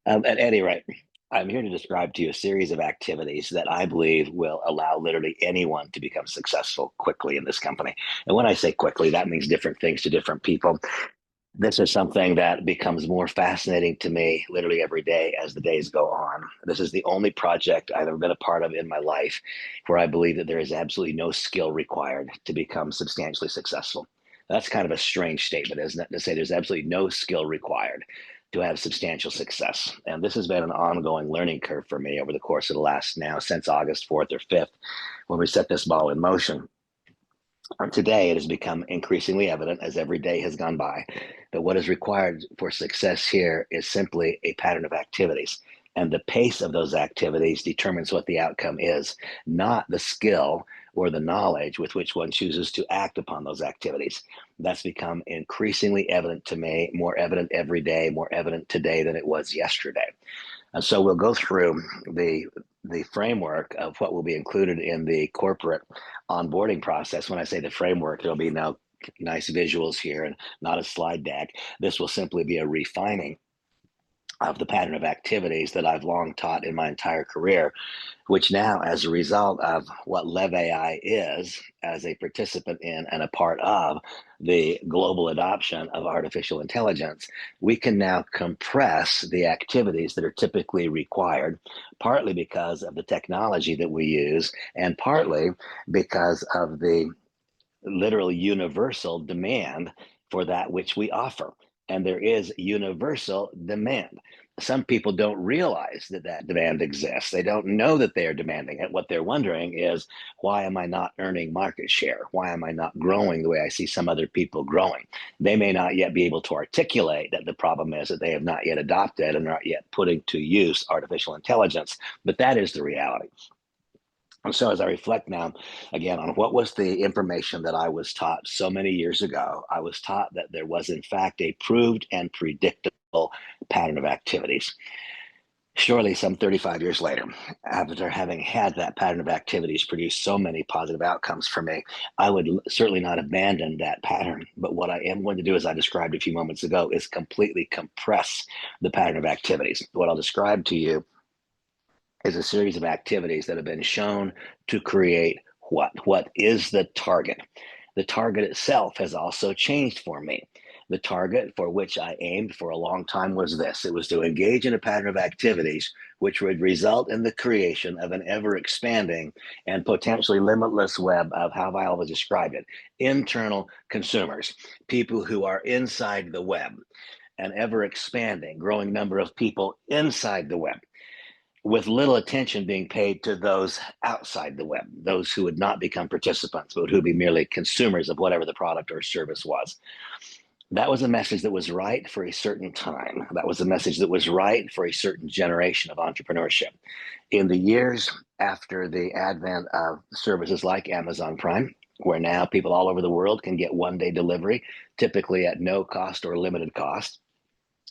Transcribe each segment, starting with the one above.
At any rate, I'm here to describe to you a series of activities that I believe will allow literally anyone to become successful quickly in this company. And when I say quickly, that means different things to different people. This is something that becomes more fascinating to me literally every day as the days go on. This is the only project I've ever been a part of in my life where I believe that there is absolutely no skill required to become substantially successful. That's kind of a strange statement, isn't it? To say there's absolutely no skill required to have substantial success. And this has been an ongoing learning curve for me over the course of the last now since August 4th or 5th when we set this ball in motion. Today, it has become increasingly evident as every day has gone by that what is required for success here is simply a pattern of activities. And the pace of those activities determines what the outcome is, not the skill or the knowledge with which one chooses to act upon those activities. That's become increasingly evident to me, more evident every day, more evident today than it was yesterday. And so we'll go through the framework of what will be included in the corporate onboarding process. When I say the framework, there'll be no nice visuals here and not a slide deck. This will simply be a refining of the pattern of activities that I've long taught in my entire career, which now, as a result of what LevAI is, as a participant in and a part of the global adoption of artificial intelligence, we can now compress the activities that are typically required, partly because of the technology that we use, and partly because of the literal universal demand for that which we offer. And there is universal demand. Some people don't realize that that demand exists. They don't know that they are demanding it. What they're wondering is, why am I not earning market share? Why am I not growing the way I see some other people growing? They may not yet be able to articulate that the problem is that they have not yet adopted and are not yet putting to use artificial intelligence, but that is the reality. And so as I reflect now again on what was the information that I was taught so many years ago, I was taught that there was in fact a proved and predictable pattern of activities. Surely some 35 years later, after having had that pattern of activities produce so many positive outcomes for me, I would certainly not abandon that pattern. But what I am going to do, as I described a few moments ago, is completely compress the pattern of activities. What I'll describe to you is a series of activities that have been shown to create what? What is the target? The target itself has also changed for me. The target for which I aimed for a long time was this. It was to engage in a pattern of activities which would result in the creation of an ever expanding and potentially limitless web of, how I always describe it, internal consumers, people who are inside the web, an ever expanding, growing number of people inside the web, with little attention being paid to those outside the web, those who would not become participants, but who would be merely consumers of whatever the product or service was. That was a message that was right for a certain time. That was a message that was right for a certain generation of entrepreneurship. In the years after the advent of services like Amazon Prime, where now people all over the world can get one-day delivery, typically at no cost or limited cost,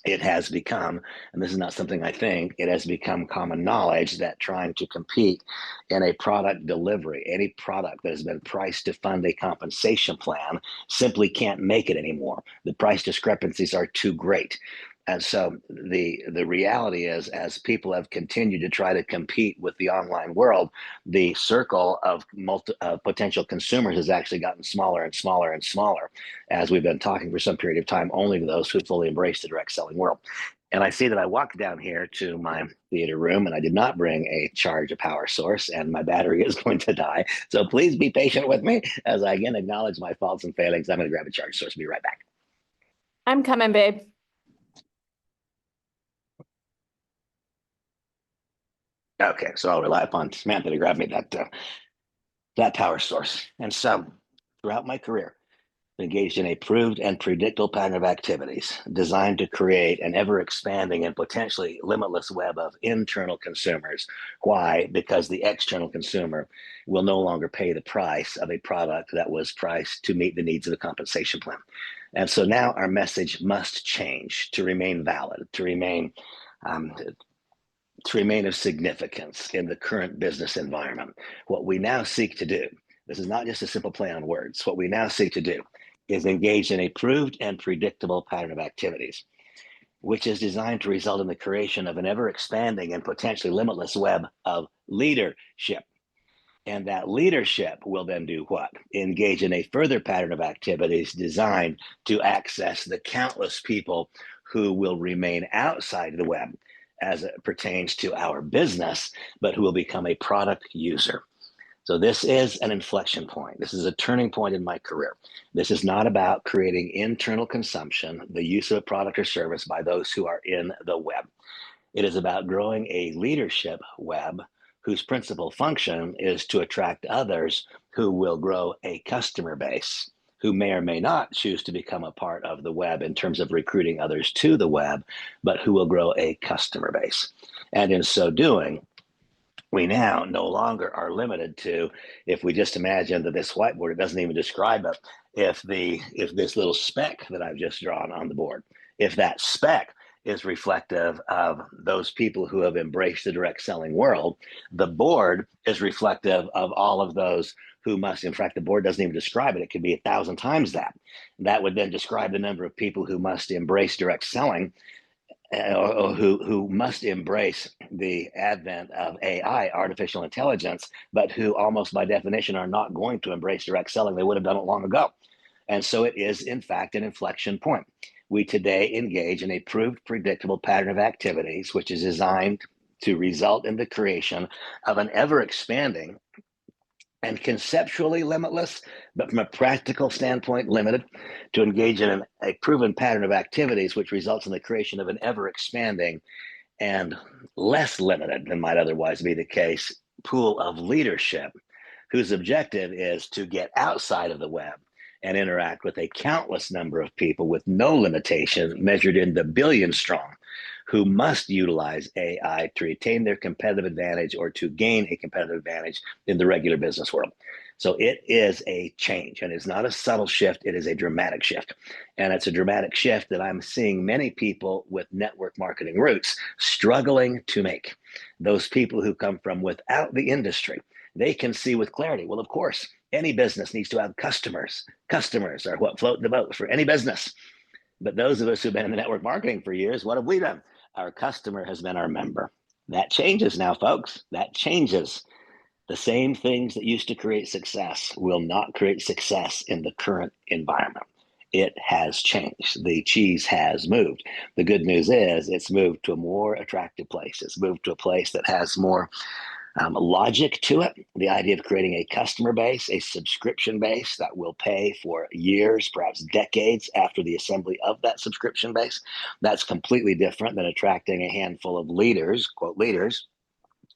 it has become, and this is not something I think, it has become common knowledge that trying to compete in a product delivery, any product that has been priced to fund a compensation plan, simply can't make it anymore. The price discrepancies are too great. And so the reality is, as people have continued to try to compete with the online world, the circle of potential consumers has actually gotten smaller and smaller and smaller, as we've been talking for some period of time, only to those who fully embrace the direct selling world. And I see that I walked down here to my theater room and I did not bring a charge, a power source, and my battery is going to die. So please be patient with me as I again acknowledge my faults and failings. I'm going to grab a charge source. Be right back. I'm coming, babe. Okay, so I'll rely upon Samantha to grab me that power source. And so throughout my career, engaged in a proved and predictable pattern of activities designed to create an ever expanding and potentially limitless web of internal consumers. Why? Because the external consumer will no longer pay the price of a product that was priced to meet the needs of a compensation plan. And so now our message must change to remain valid, um, to remain of significance in the current business environment. What we now seek to do, this is not just a simple play on words, what we now seek to do is engage in a proved and predictable pattern of activities. which is designed to result in the creation of an ever expanding and potentially limitless web of leadership. And that leadership will then do what? Engage in a further pattern of activities designed to access the countless people who will remain outside the web as it pertains to our business, but who will become a product user. So this is an inflection point. This is a turning point in my career. This is not about creating internal consumption, the use of a product or service by those who are in the web. It is about growing a leadership web whose principal function is to attract others who will grow a customer base, who may or may not choose to become a part of the web in terms of recruiting others to the web, but who will grow a customer base. And in so doing, we now no longer are limited to, if we just imagine that this whiteboard, it doesn't even describe it, if this little speck that I've just drawn on the board, if that speck is reflective of those people who have embraced the direct selling world, the board is reflective of all of those who must. In fact, the board doesn't even describe it. It could be 1,000 times that. That would then describe the number of people who must embrace direct selling, or who must embrace the advent of AI, artificial intelligence, but who almost by definition are not going to embrace direct selling. They would have done it long ago. And so it is, in fact, an inflection point. We today engage in a proved predictable pattern of activities, which is designed to result in the creation of an ever expanding and conceptually limitless, but from a practical standpoint, limited, to engage in a proven pattern of activities, which results in the creation of an ever expanding and less limited than might otherwise be the case pool of leadership, whose objective is to get outside of the web and interact with a countless number of people with no limitation, measured in the billions strong, who must utilize AI to retain their competitive advantage or to gain a competitive advantage in the regular business world. So it is a change, and it's not a subtle shift, it is a dramatic shift. And it's a dramatic shift that I'm seeing many people with network marketing roots struggling to make. Those people who come from without the industry, they can see with clarity, well, of course, any business needs to have customers. Customers are what float the boat for any business. But those of us who've been in the network marketing for years, what have we done? Our customer has been our member. That changes now, folks. That changes. The same things that used to create success will not create success in the current environment. It has changed. The cheese has moved. The good news is it's moved to a more attractive place. It's moved to a place that has more logic to it. The idea of creating a customer base, a subscription base that will pay for years, perhaps decades after the assembly of that subscription base. That's completely different than attracting a handful of leaders, quote leaders,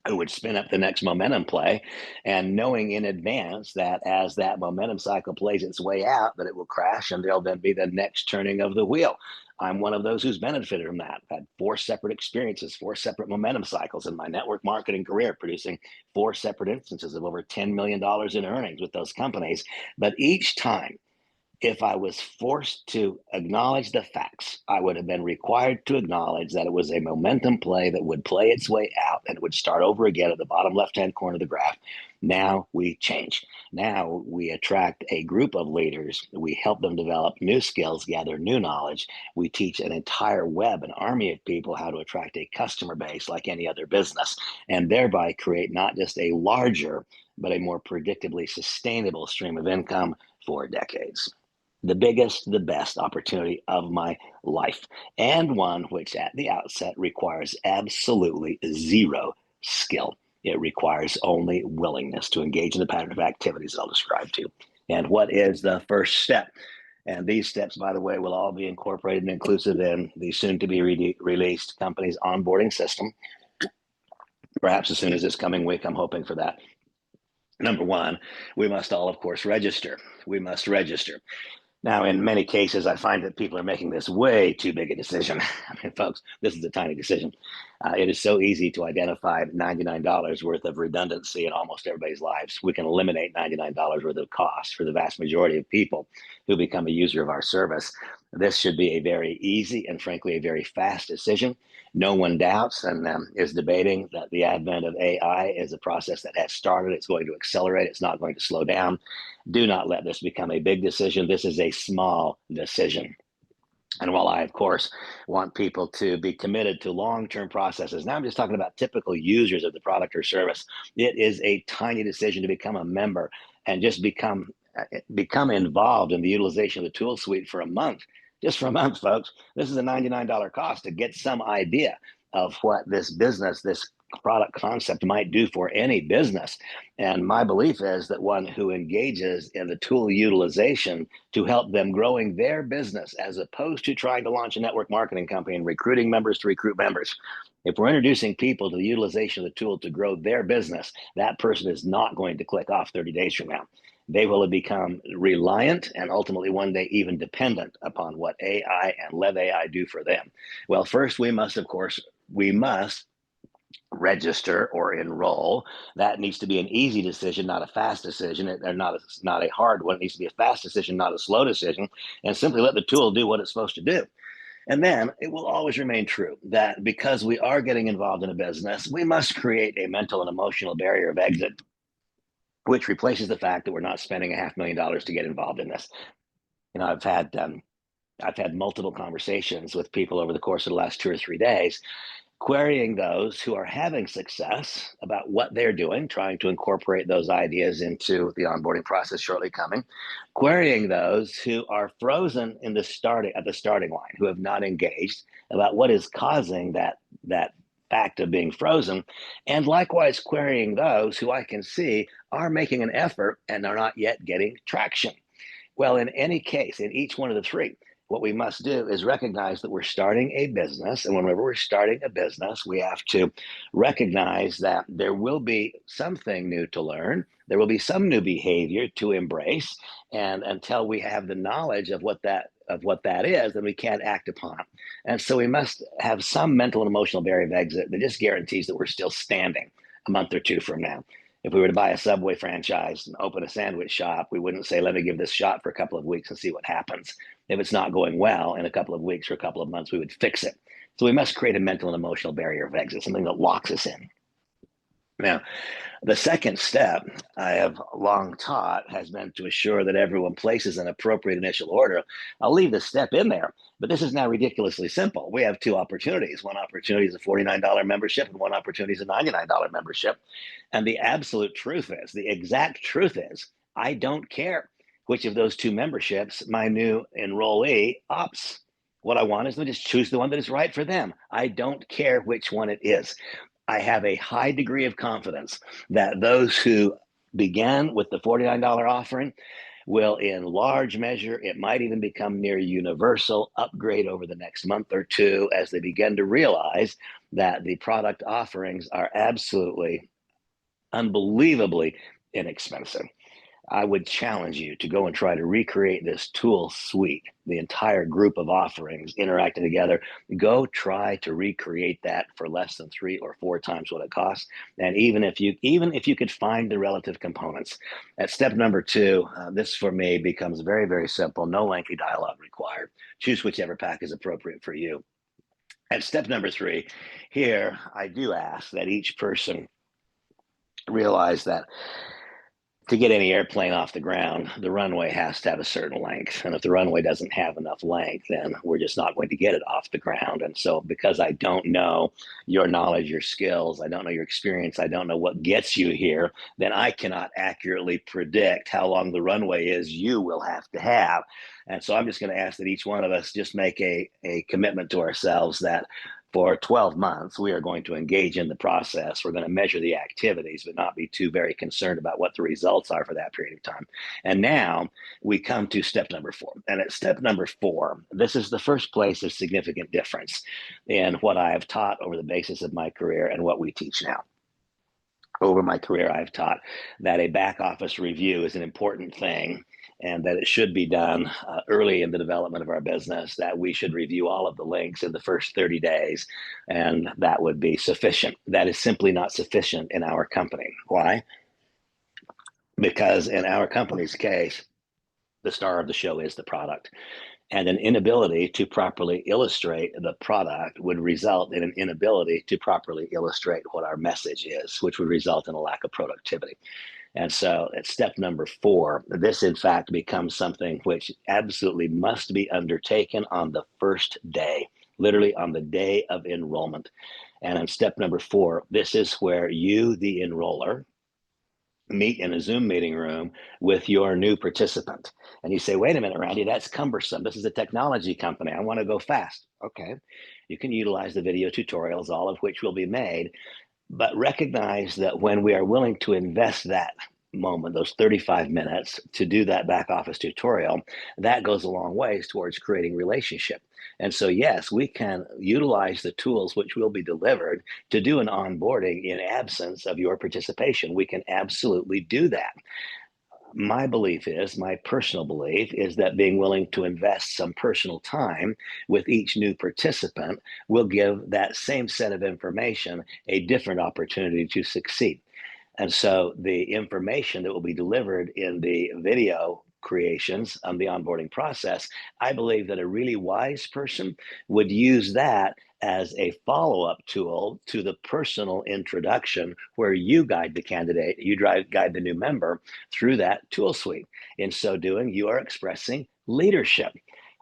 who would spin up the next momentum play, and knowing in advance that as that momentum cycle plays its way out, that it will crash and there'll then be the next turning of the wheel. I'm one of those who's benefited from that. I've had 4 separate experiences, 4 separate momentum cycles in my network marketing career, producing 4 separate instances of over $10 million in earnings with those companies. But each time, if I was forced to acknowledge the facts, I would have been required to acknowledge that it was a momentum play that would play its way out and it would start over again at the bottom left-hand corner of the graph. Now we change. Now we attract a group of leaders. We help them develop new skills, gather new knowledge. We teach an entire web, an army of people how to attract a customer base like any other business, and thereby create not just a larger, but a more predictably sustainable stream of income for decades. The biggest, the best opportunity of my life, and one which at the outset requires absolutely zero skill. It requires only willingness to engage in the pattern of activities I'll describe to you. And what is the first step? And these steps, by the way, will all be incorporated and inclusive in the soon-to-be released company's onboarding system. Perhaps as soon as this coming week, I'm hoping for that. Number one, we must all, of course, register. We must register. Now, in many cases, I find that people are making this way too big a decision. I mean, folks, this is a tiny decision. It is so easy to identify $99 worth of redundancy in almost everybody's lives. We can eliminate $99 worth of cost for the vast majority of people who become a user of our service. This should be a very easy and frankly, a very fast decision. No one doubts and is debating that the advent of AI is a process that has started. It's going to accelerate. It's not going to slow down. Do not let this become a big decision. This is a small decision. And while I, of course, want people to be committed to long-term processes, now I'm just talking about typical users of the product or service. It is a tiny decision to become a member and just become involved in the utilization of the tool suite for a month. Just for a month, folks. This is a $99 cost to get some idea of what this product concept might do for any business. And my belief is that one who engages in the tool utilization to help them growing their business as opposed to trying to launch a network marketing company and recruiting members to recruit members. If we're introducing people to the utilization of the tool to grow their business, that person is not going to click off 30 days from now. They will have become reliant and ultimately one day even dependent upon what AI and LevAI do for them. Well, first we must register or enroll. That needs to be an easy decision, not a fast decision, and not a hard one. It needs to be a fast decision, not a slow decision, and simply let the tool do what it's supposed to do. And then it will always remain true that because we are getting involved in a business, we must create a mental and emotional barrier of exit, which replaces the fact that we're not spending $500,000 to get involved in this. You know, I've had multiple conversations with people over the course of the last 2 or 3 days, querying those who are having success about what they're doing, trying to incorporate those ideas into the onboarding process shortly coming, querying those who are frozen in at the starting line, who have not engaged about what is causing that fact of being frozen, and likewise querying those who I can see are making an effort and are not yet getting traction. Well, in any case, in each one of the three, what we must do is recognize that we're starting a business. And whenever we're starting a business, we have to recognize that there will be something new to learn. There will be some new behavior to embrace. And until we have the knowledge of what that is, then we can't act upon it. And so we must have some mental and emotional barrier of exit that just guarantees that we're still standing a month or two from now. If we were to buy a Subway franchise and open a sandwich shop, we wouldn't say, let me give this shot for a couple of weeks and see what happens. If it's not going well in a couple of weeks or a couple of months, we would fix it. So we must create a mental and emotional barrier of exit, something that locks us in. Now, the second step I have long taught has been to assure that everyone places an appropriate initial order. I'll leave this step in there, but this is now ridiculously simple. We have two opportunities. One opportunity is a $49 membership, and one opportunity is a $99 membership. And the absolute truth is, the exact truth is, I don't care which of those two memberships my new enrollee opts. What I want is to just choose the one that is right for them. I don't care which one it is. I have a high degree of confidence that those who began with the $49 offering will, in large measure, it might even become near universal, upgrade over the next month or two as they begin to realize that the product offerings are absolutely, unbelievably inexpensive. I would challenge you to go and try to recreate this tool suite, the entire group of offerings interacting together. Go try to recreate that for less than 3 or 4 times what it costs. And even if you could find the relative components, at step number 2, this for me becomes very, very simple. No lengthy dialogue required. Choose whichever pack is appropriate for you. At step number 3, here I do ask that each person realize that to get any airplane off the ground, the runway has to have a certain length. And if the runway doesn't have enough length, then we're just not going to get it off the ground. And so because I don't know your knowledge, your skills, I don't know your experience, I don't know what gets you here, then I cannot accurately predict how long the runway is you will have to have. And so I'm just going to ask that each one of us just make a commitment to ourselves that for 12 months, we are going to engage in the process. We're going to measure the activities, but not be too very concerned about what the results are for that period of time. And now we come to step number 4. And at step number 4, this is the first place of significant difference in what I have taught over the basis of my career and what we teach now. Over my career, I've taught that a back office review is an important thing and that it should be done early in the development of our business, that we should review all of the links in the first 30 days, and that would be sufficient. That is simply not sufficient in our company. Why? Because in our company's case, the star of the show is the product. And an inability to properly illustrate the product would result in an inability to properly illustrate what our message is, which would result in a lack of productivity. And so at step number 4, this in fact becomes something which absolutely must be undertaken on the first day, literally on the day of enrollment. And in step number 4, this is where you, the enroller, meet in a Zoom meeting room with your new participant. And you say, wait a minute, Randy, that's cumbersome. This is a technology company. I want to go fast. Okay. You can utilize the video tutorials, all of which will be made, but recognize that when we are willing to invest that moment, those 35 minutes to do that back office tutorial, that goes a long ways towards creating relationship. And so, yes, we can utilize the tools which will be delivered to do an onboarding in absence of your participation. We can absolutely do that. My personal belief is that being willing to invest some personal time with each new participant will give that same set of information a different opportunity to succeed. And so the information that will be delivered in the video creations of the onboarding process, I believe that a really wise person would use that as a follow-up tool to the personal introduction where you guide the candidate, guide the new member through that tool suite. In so doing, you are expressing leadership.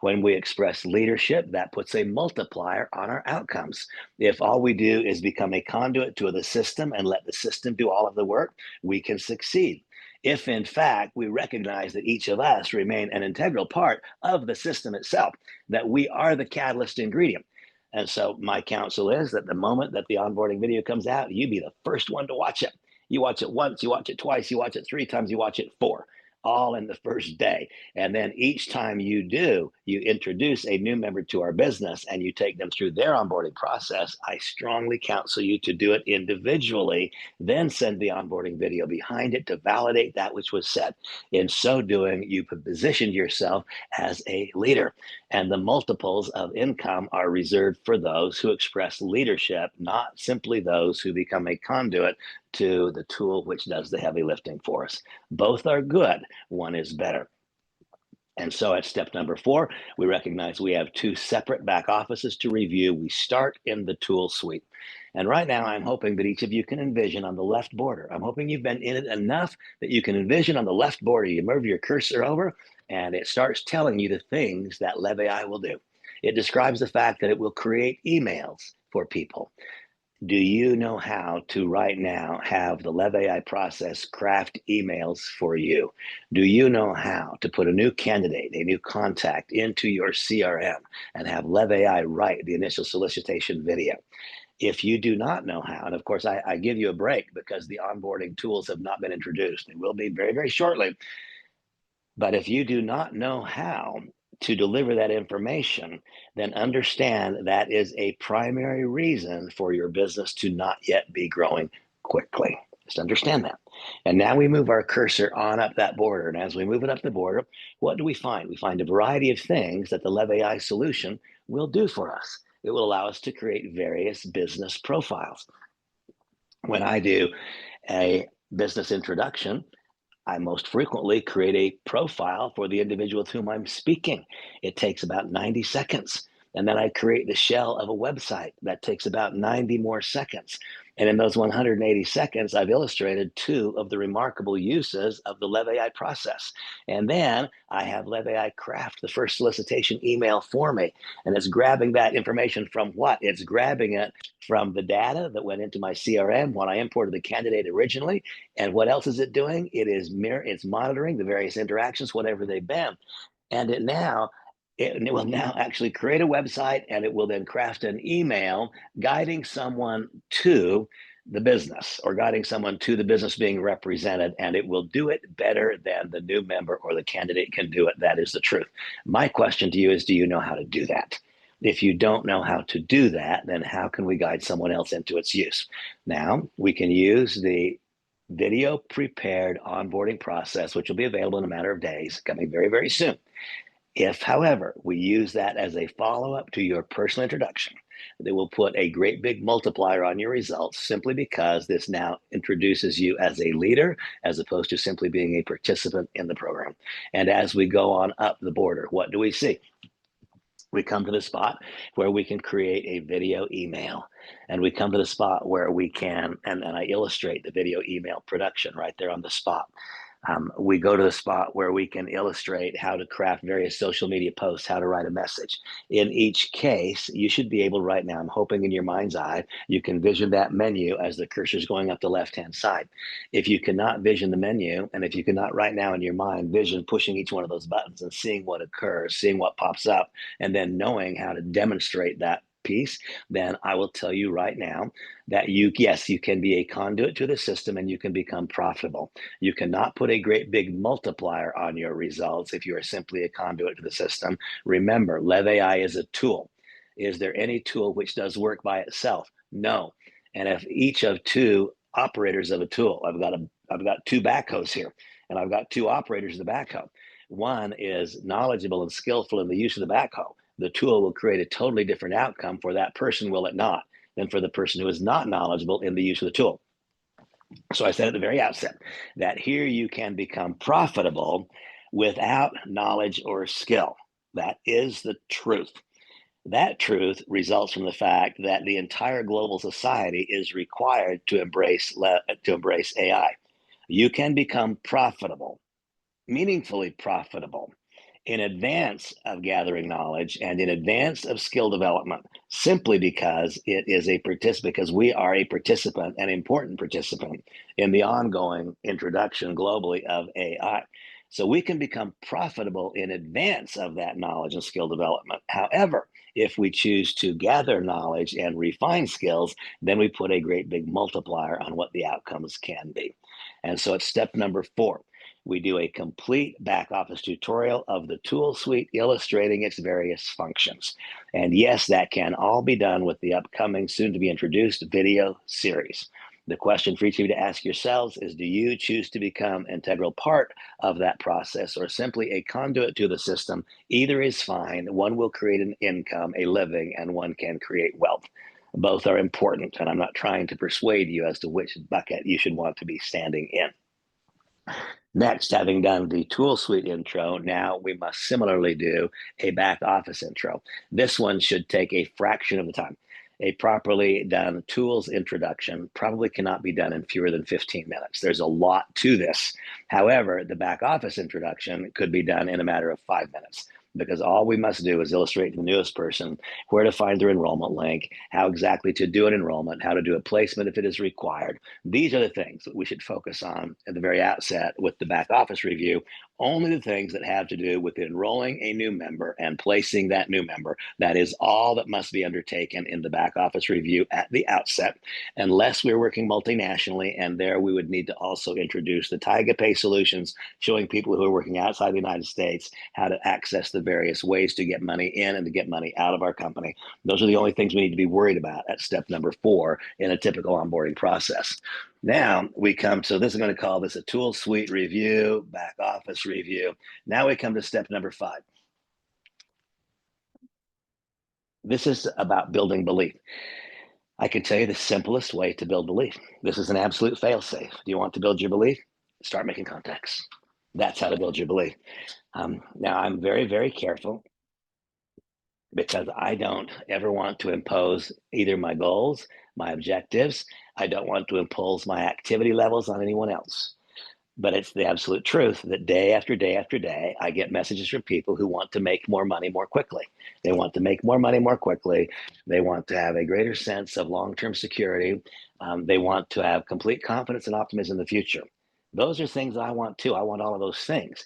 When we express leadership, that puts a multiplier on our outcomes. If all we do is become a conduit to the system and let the system do all of the work, we can succeed. If in fact we recognize that each of us remain an integral part of the system itself, that we are the catalyst ingredient. And so my counsel is that the moment that the onboarding video comes out, you be the first one to watch it. You watch it once, you watch it twice, you watch it 3 times, you watch it 4, all in the first day. And then each time you do, you introduce a new member to our business and you take them through their onboarding process. I strongly counsel you to do it individually, then send the onboarding video behind it to validate that which was said. In so doing, you positioned yourself as a leader. And the multiples of income are reserved for those who express leadership, not simply those who become a conduit to the tool which does the heavy lifting for us. Both are good, one is better. And so at step number 4, we recognize we have 2 separate back offices to review. We start in the tool suite. And right now, I'm hoping that each of you can envision on the left border. I'm hoping you've been in it enough that you can envision on the left border, you move your cursor over, and it starts telling you the things that LevAI will do. It describes the fact that it will create emails for people. Do you know how to right now have the LevAI process craft emails for you? Do you know how to put a new candidate, a new contact into your CRM and have LevAI write the initial solicitation video? If you do not know how, and of course, I give you a break because the onboarding tools have not been introduced. They will be very, very shortly. But if you do not know how to deliver that information, then understand that is a primary reason for your business to not yet be growing quickly. Just understand that. And now we move our cursor on up that border. And as we move it up the border, what do we find? We find a variety of things that the LevAI solution will do for us. It will allow us to create various business profiles. When I do a business introduction, I most frequently create a profile for the individual with whom I'm speaking. It takes about 90 seconds. And then I create the shell of a website that takes about 90 more seconds. And in those 180 seconds, I've illustrated 2 of the remarkable uses of the LevAI process. And then I have LevAI craft the first solicitation email for me. And it's grabbing that information from what? It's grabbing it from the data that went into my CRM when I imported the candidate originally. And what else is it doing? It's monitoring the various interactions, whatever they've been. And it will now actually create a website, and it will then craft an email guiding someone to the business or guiding someone to the business being represented, and it will do it better than the new member or the candidate can do it. That is the truth. My question to you is, do you know how to do that? If you don't know how to do that, then how can we guide someone else into its use? Now, we can use the video prepared onboarding process, which will be available in a matter of days, coming very, very soon. If, however, we use that as a follow-up to your personal introduction, they will put a great big multiplier on your results simply because this now introduces you as a leader as opposed to simply being a participant in the program. And as we go on up the border, what do we see? We come to the spot where we can create a video email, and we come to the spot where we can, and I illustrate the video email production right there on the spot. We go to the spot where we can illustrate how to craft various social media posts, how to write a message. In each case, you should be able right now, I'm hoping in your mind's eye, you can vision that menu as the cursor is going up the left-hand side. If you cannot vision the menu, and if you cannot right now in your mind vision pushing each one of those buttons and seeing what occurs, seeing what pops up, and then knowing how to demonstrate that piece, then I will tell you right now that yes, you can be a conduit to the system and you can become profitable. You cannot put a great big multiplier on your results if you are simply a conduit to the system. Remember, LevAI is a tool. Is there any tool which does work by itself? No. And if each of two operators of a tool, I've got two backhoes here, and I've got two operators of the backhoe. One is knowledgeable and skillful in the use of the backhoe. The tool will create a totally different outcome for that person, will it not, than for the person who is not knowledgeable in the use of the tool. So I said at the very outset that here you can become profitable without knowledge or skill. That is the truth. That truth results from the fact that the entire global society is required to embrace AI. You can become profitable, meaningfully profitable, in advance of gathering knowledge and in advance of skill development, simply because because we are a participant, an important participant in the ongoing introduction globally of AI. So we can become profitable in advance of that knowledge and skill development. However, if we choose to gather knowledge and refine skills, then we put a great big multiplier on what the outcomes can be. And so it's step number 4. We do a complete back office tutorial of the tool suite, illustrating its various functions. And yes, that can all be done with the upcoming, soon to be introduced video series. The question for each of you to ask yourselves is, do you choose to become an integral part of that process or simply a conduit to the system? Either is fine. One will create an income, a living, and one can create wealth. Both are important, and I'm not trying to persuade you as to which bucket you should want to be standing in. Next, having done the tool suite intro, now we must similarly do a back office intro. This one should take a fraction of the time. A properly done tools introduction probably cannot be done in fewer than 15 minutes. There's a lot to this. However, the back office introduction could be done in a matter of 5 minutes, because all we must do is illustrate to the newest person where to find their enrollment link, how exactly to do an enrollment, how to do a placement if it is required. These are the things that we should focus on at the very outset with the back office review. Only the things that have to do with enrolling a new member and placing that new member. That is all that must be undertaken in the back office review at the outset, unless we're working multinationally, and there we would need to also introduce the Taiga Pay solutions, showing people who are working outside the United States how to access the various ways to get money in and to get money out of our company. Those are the only things we need to be worried about at step number 4 in a typical onboarding process. Now we come, so this is going to call this a tool suite review, back office review. Now we come to step number 5. This is about building belief. I can tell you the simplest way to build belief. This is an absolute fail-safe. Do you want to build your belief? Start making contacts. That's how to build your belief. Now I'm very, very careful, because I don't ever want to impose either my goals, my objectives. I don't want to impose my activity levels on anyone else. But it's the absolute truth that day after day after day, I get messages from people who want to make more money more quickly. They want to make more money more quickly. They want to have a greater sense of long-term security. They want to have complete confidence and optimism in the future. Those are things I want too. I want all of those things.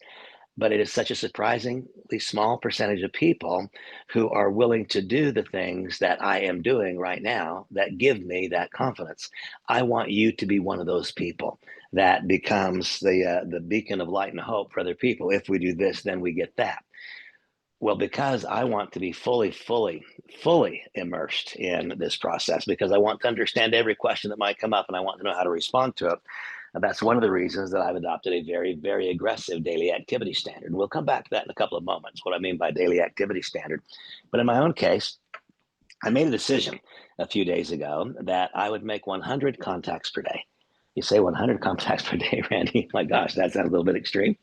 But it is such a surprisingly small percentage of people who are willing to do the things that I am doing right now that give me that confidence. I want you to be one of those people that becomes the beacon of light and hope for other people. If we do this, then we get that. Well, because I want to be fully immersed in this process, because I want to understand every question that might come up and I want to know how to respond to it. And that's one of the reasons that I've adopted a very, very aggressive daily activity standard. And we'll come back to that in a couple of moments, what I mean by daily activity standard. But in my own case, I made a decision a few days ago that I would make 100 contacts per day. You say 100 contacts per day, Randy? My gosh, that sounds a little bit extreme.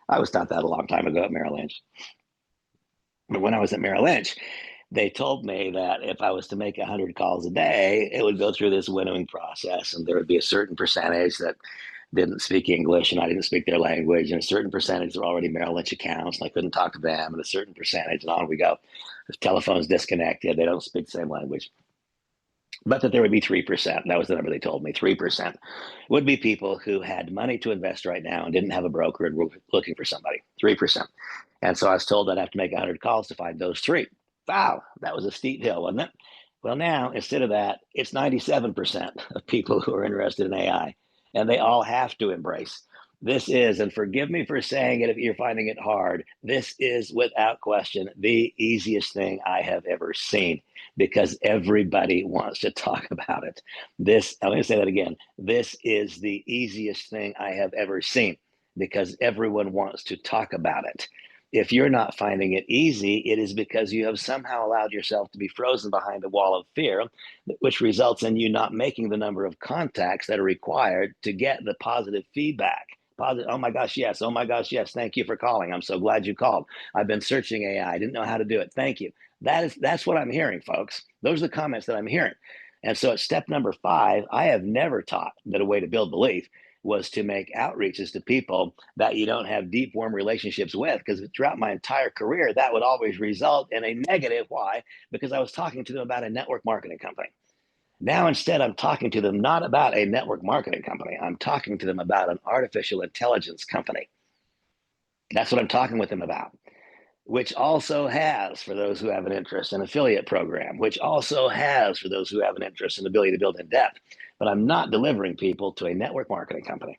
I was taught that a long time ago at Merrill Lynch. But when I was at Merrill Lynch, they told me that if I was to make 100 calls a day, it would go through this winnowing process, and there would be a certain percentage that didn't speak English and I didn't speak their language, and a certain percentage were already Merrill Lynch accounts and I couldn't talk to them, and a certain percentage, and on we go. The telephone's disconnected, they don't speak the same language. But that there would be 3%. That was the number they told me. 3% would be people who had money to invest right now and didn't have a broker and were looking for somebody. 3%. And so I was told I'd have to make 100 calls to find those three. Wow, that was a steep hill, wasn't it? Well, now instead of that, it's 97% of people who are interested in AI, and they all have to embrace. This is, and forgive me for saying it if you're finding it hard, this is without question the easiest thing I have ever seen because everybody wants to talk about it. I'm going to say that again. This is the easiest thing I have ever seen because everyone wants to talk about it. If you're not finding it easy, it is because you have somehow allowed yourself to be frozen behind a wall of fear, which results in you not making the number of contacts that are required to get the positive feedback. Positive, oh my gosh, yes. Oh my gosh, yes. Thank you for calling. I'm so glad you called. I've been searching AI. I didn't know how to do it. Thank you. That's what I'm hearing, folks. Those are the comments that I'm hearing. And so at step number 5, I have never taught that a way to build belief was to make outreaches to people that you don't have deep, warm relationships with. Because throughout my entire career, that would always result in a negative. Why? Because I was talking to them about a network marketing company. Now, instead, I'm talking to them not about a network marketing company. I'm talking to them about an artificial intelligence company. That's what I'm talking with them about, which also has, for those who have an interest, an affiliate program, which also has, for those who have an interest, an ability to build in depth. But I'm not delivering people to a network marketing company.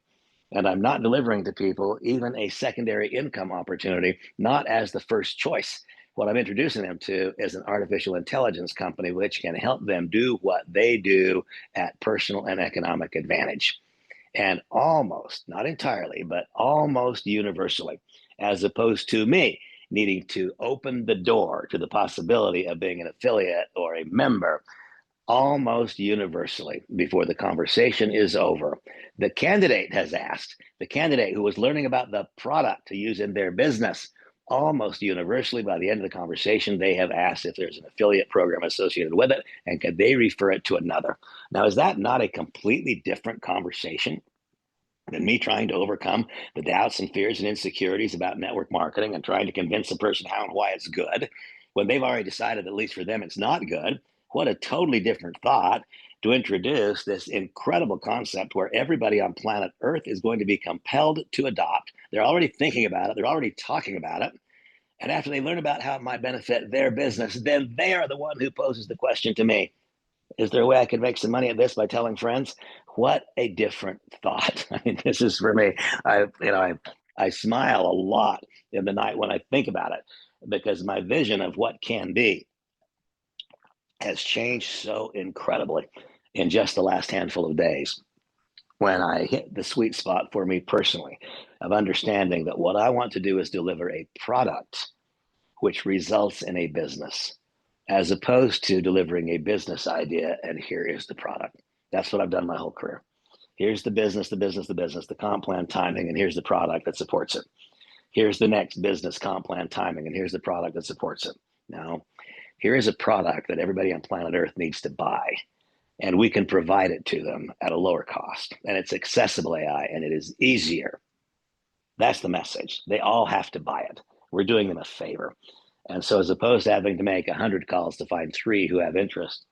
And I'm not delivering to people even a secondary income opportunity, not as the first choice. What I'm introducing them to is an artificial intelligence company which can help them do what they do at personal and economic advantage. And almost, not entirely, but almost universally, as opposed to me needing to open the door to the possibility of being an affiliate or a member almost universally before the conversation is over. The candidate has asked, the candidate who was learning about the product to use in their business, almost universally by the end of the conversation, they have asked if there's an affiliate program associated with it and could they refer it to another. Now, is that not a completely different conversation than me trying to overcome the doubts and fears and insecurities about network marketing and trying to convince a person how and why it's good when they've already decided, at least for them, it's not good? What a totally different thought to introduce this incredible concept where everybody on planet Earth is going to be compelled to adopt. They're already thinking about it, they're already talking about it. And after they learn about how it might benefit their business, then they are the one who poses the question to me: is there a way I could make some money at this by telling friends? What a different thought. I mean, this is for me. I smile a lot in the night when I think about it because my vision of what can be has changed so incredibly in just the last handful of days when I hit the sweet spot for me personally of understanding that what I want to do is deliver a product which results in a business, as opposed to delivering a business idea and here is the product. That's what I've done my whole career. Here's the business, the comp plan timing, and here's the product that supports it. Here's the next business comp plan timing, and here's the product that supports it. Now, here is a product that everybody on planet Earth needs to buy, and we can provide it to them at a lower cost. And it's accessible AI, and it is easier. That's the message. They all have to buy it. We're doing them a favor. And so as opposed to having to make 100 calls to find 3 who have interest,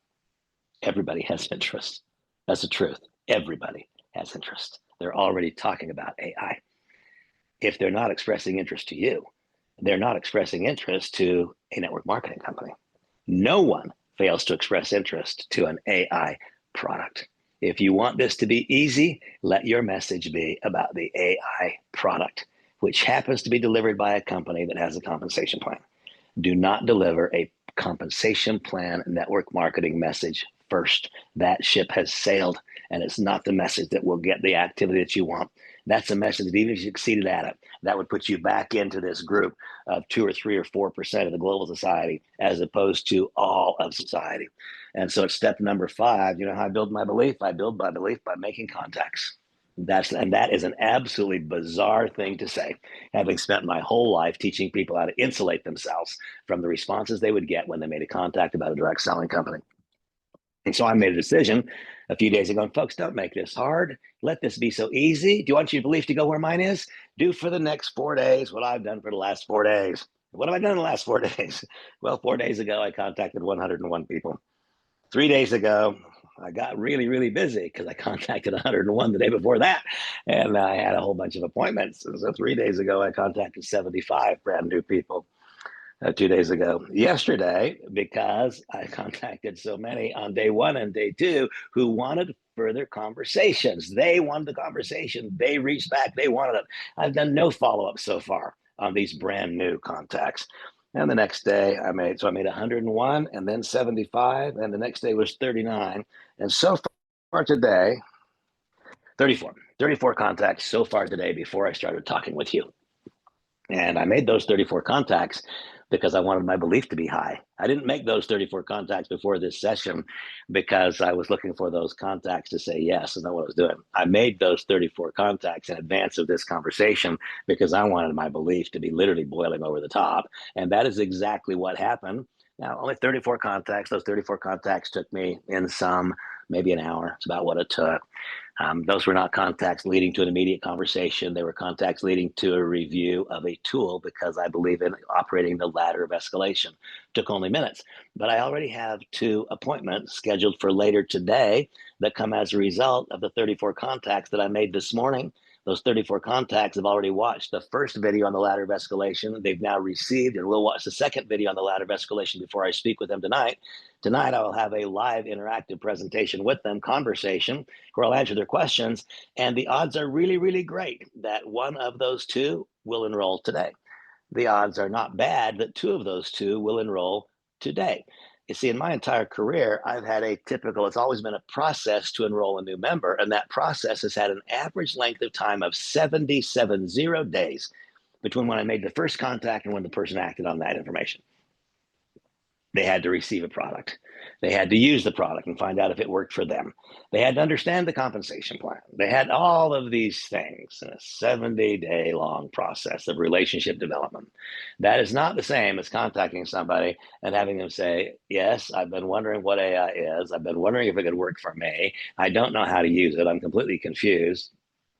everybody has interest. That's the truth. Everybody has interest. They're already talking about AI. If they're not expressing interest to you, they're not expressing interest to a network marketing company. No one fails to express interest to an AI product. If you want this to be easy, let your message be about the AI product, which happens to be delivered by a company that has a compensation plan. Do not deliver a compensation plan network marketing message first. That ship has sailed, and it's not the message that will get the activity that you want. That's a message that even if you succeeded at it, that would put you back into this group of 2 or 3 or 4% of the global society, as opposed to all of society. And so it's step number 5. You know how I build my belief? I build my belief by making contacts. That is an absolutely bizarre thing to say, having spent my whole life teaching people how to insulate themselves from the responses they would get when they made a contact about a direct selling company. And so I made a decision a few days ago, and folks, don't make this hard. Let this be so easy. Do you want your belief to go where mine is? Do for the next 4 days what I've done for the last 4 days. What have I done in the last 4 days? Well, 4 days ago, I contacted 101 people. 3 days ago, I got really, really busy because I contacted 101 the day before that. And I had a whole bunch of appointments. And so 3 days ago, I contacted 75 brand new people. 2 days ago, yesterday, because I contacted so many on day one and day two who wanted further conversations. They wanted the conversation. They reached back. They wanted it. I've done no follow up so far on these brand new contacts. And the next day I made 101 and then 75. And the next day was 39. And so far today, 34 contacts so far today before I started talking with you. And I made those 34 contacts because I wanted my belief to be high. I didn't make those 34 contacts before this session because I was looking for those contacts to say yes. That's not what I was doing. I made those 34 contacts in advance of this conversation because I wanted my belief to be literally boiling over the top. And that is exactly what happened. Now, only 34 contacts. Those 34 contacts took me in some, maybe an hour. It's about what it took. Those were not contacts leading to an immediate conversation. They were contacts leading to a review of a tool because I believe in operating the ladder of escalation. It took only minutes, but I already have 2 appointments scheduled for later today that come as a result of the 34 contacts that I made this morning. Those 34 contacts have already watched the first video on the ladder of escalation. They've now received and will watch the second video on the ladder of escalation before I speak with them tonight. Tonight, I will have a live interactive presentation with them, conversation, where I'll answer their questions. And the odds are really, really great that one of those 2 will enroll today. The odds are not bad that 2 of those 2 will enroll today. You see, in my entire career, I've had it's always been a process to enroll a new member. And that process has had an average length of time of 70 days between when I made the first contact and when the person acted on that information. They had to receive a product. They had to use the product and find out if it worked for them. They had to understand the compensation plan. They had all of these things in a 70-day long process of relationship development. That is not the same as contacting somebody and having them say, yes, I've been wondering what AI is. I've been wondering if it could work for me. I don't know how to use it. I'm completely confused.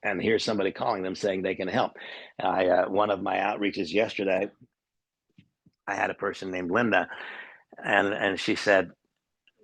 And here's somebody calling them saying they can help. One of my outreaches yesterday, I had a person named Linda, and she said,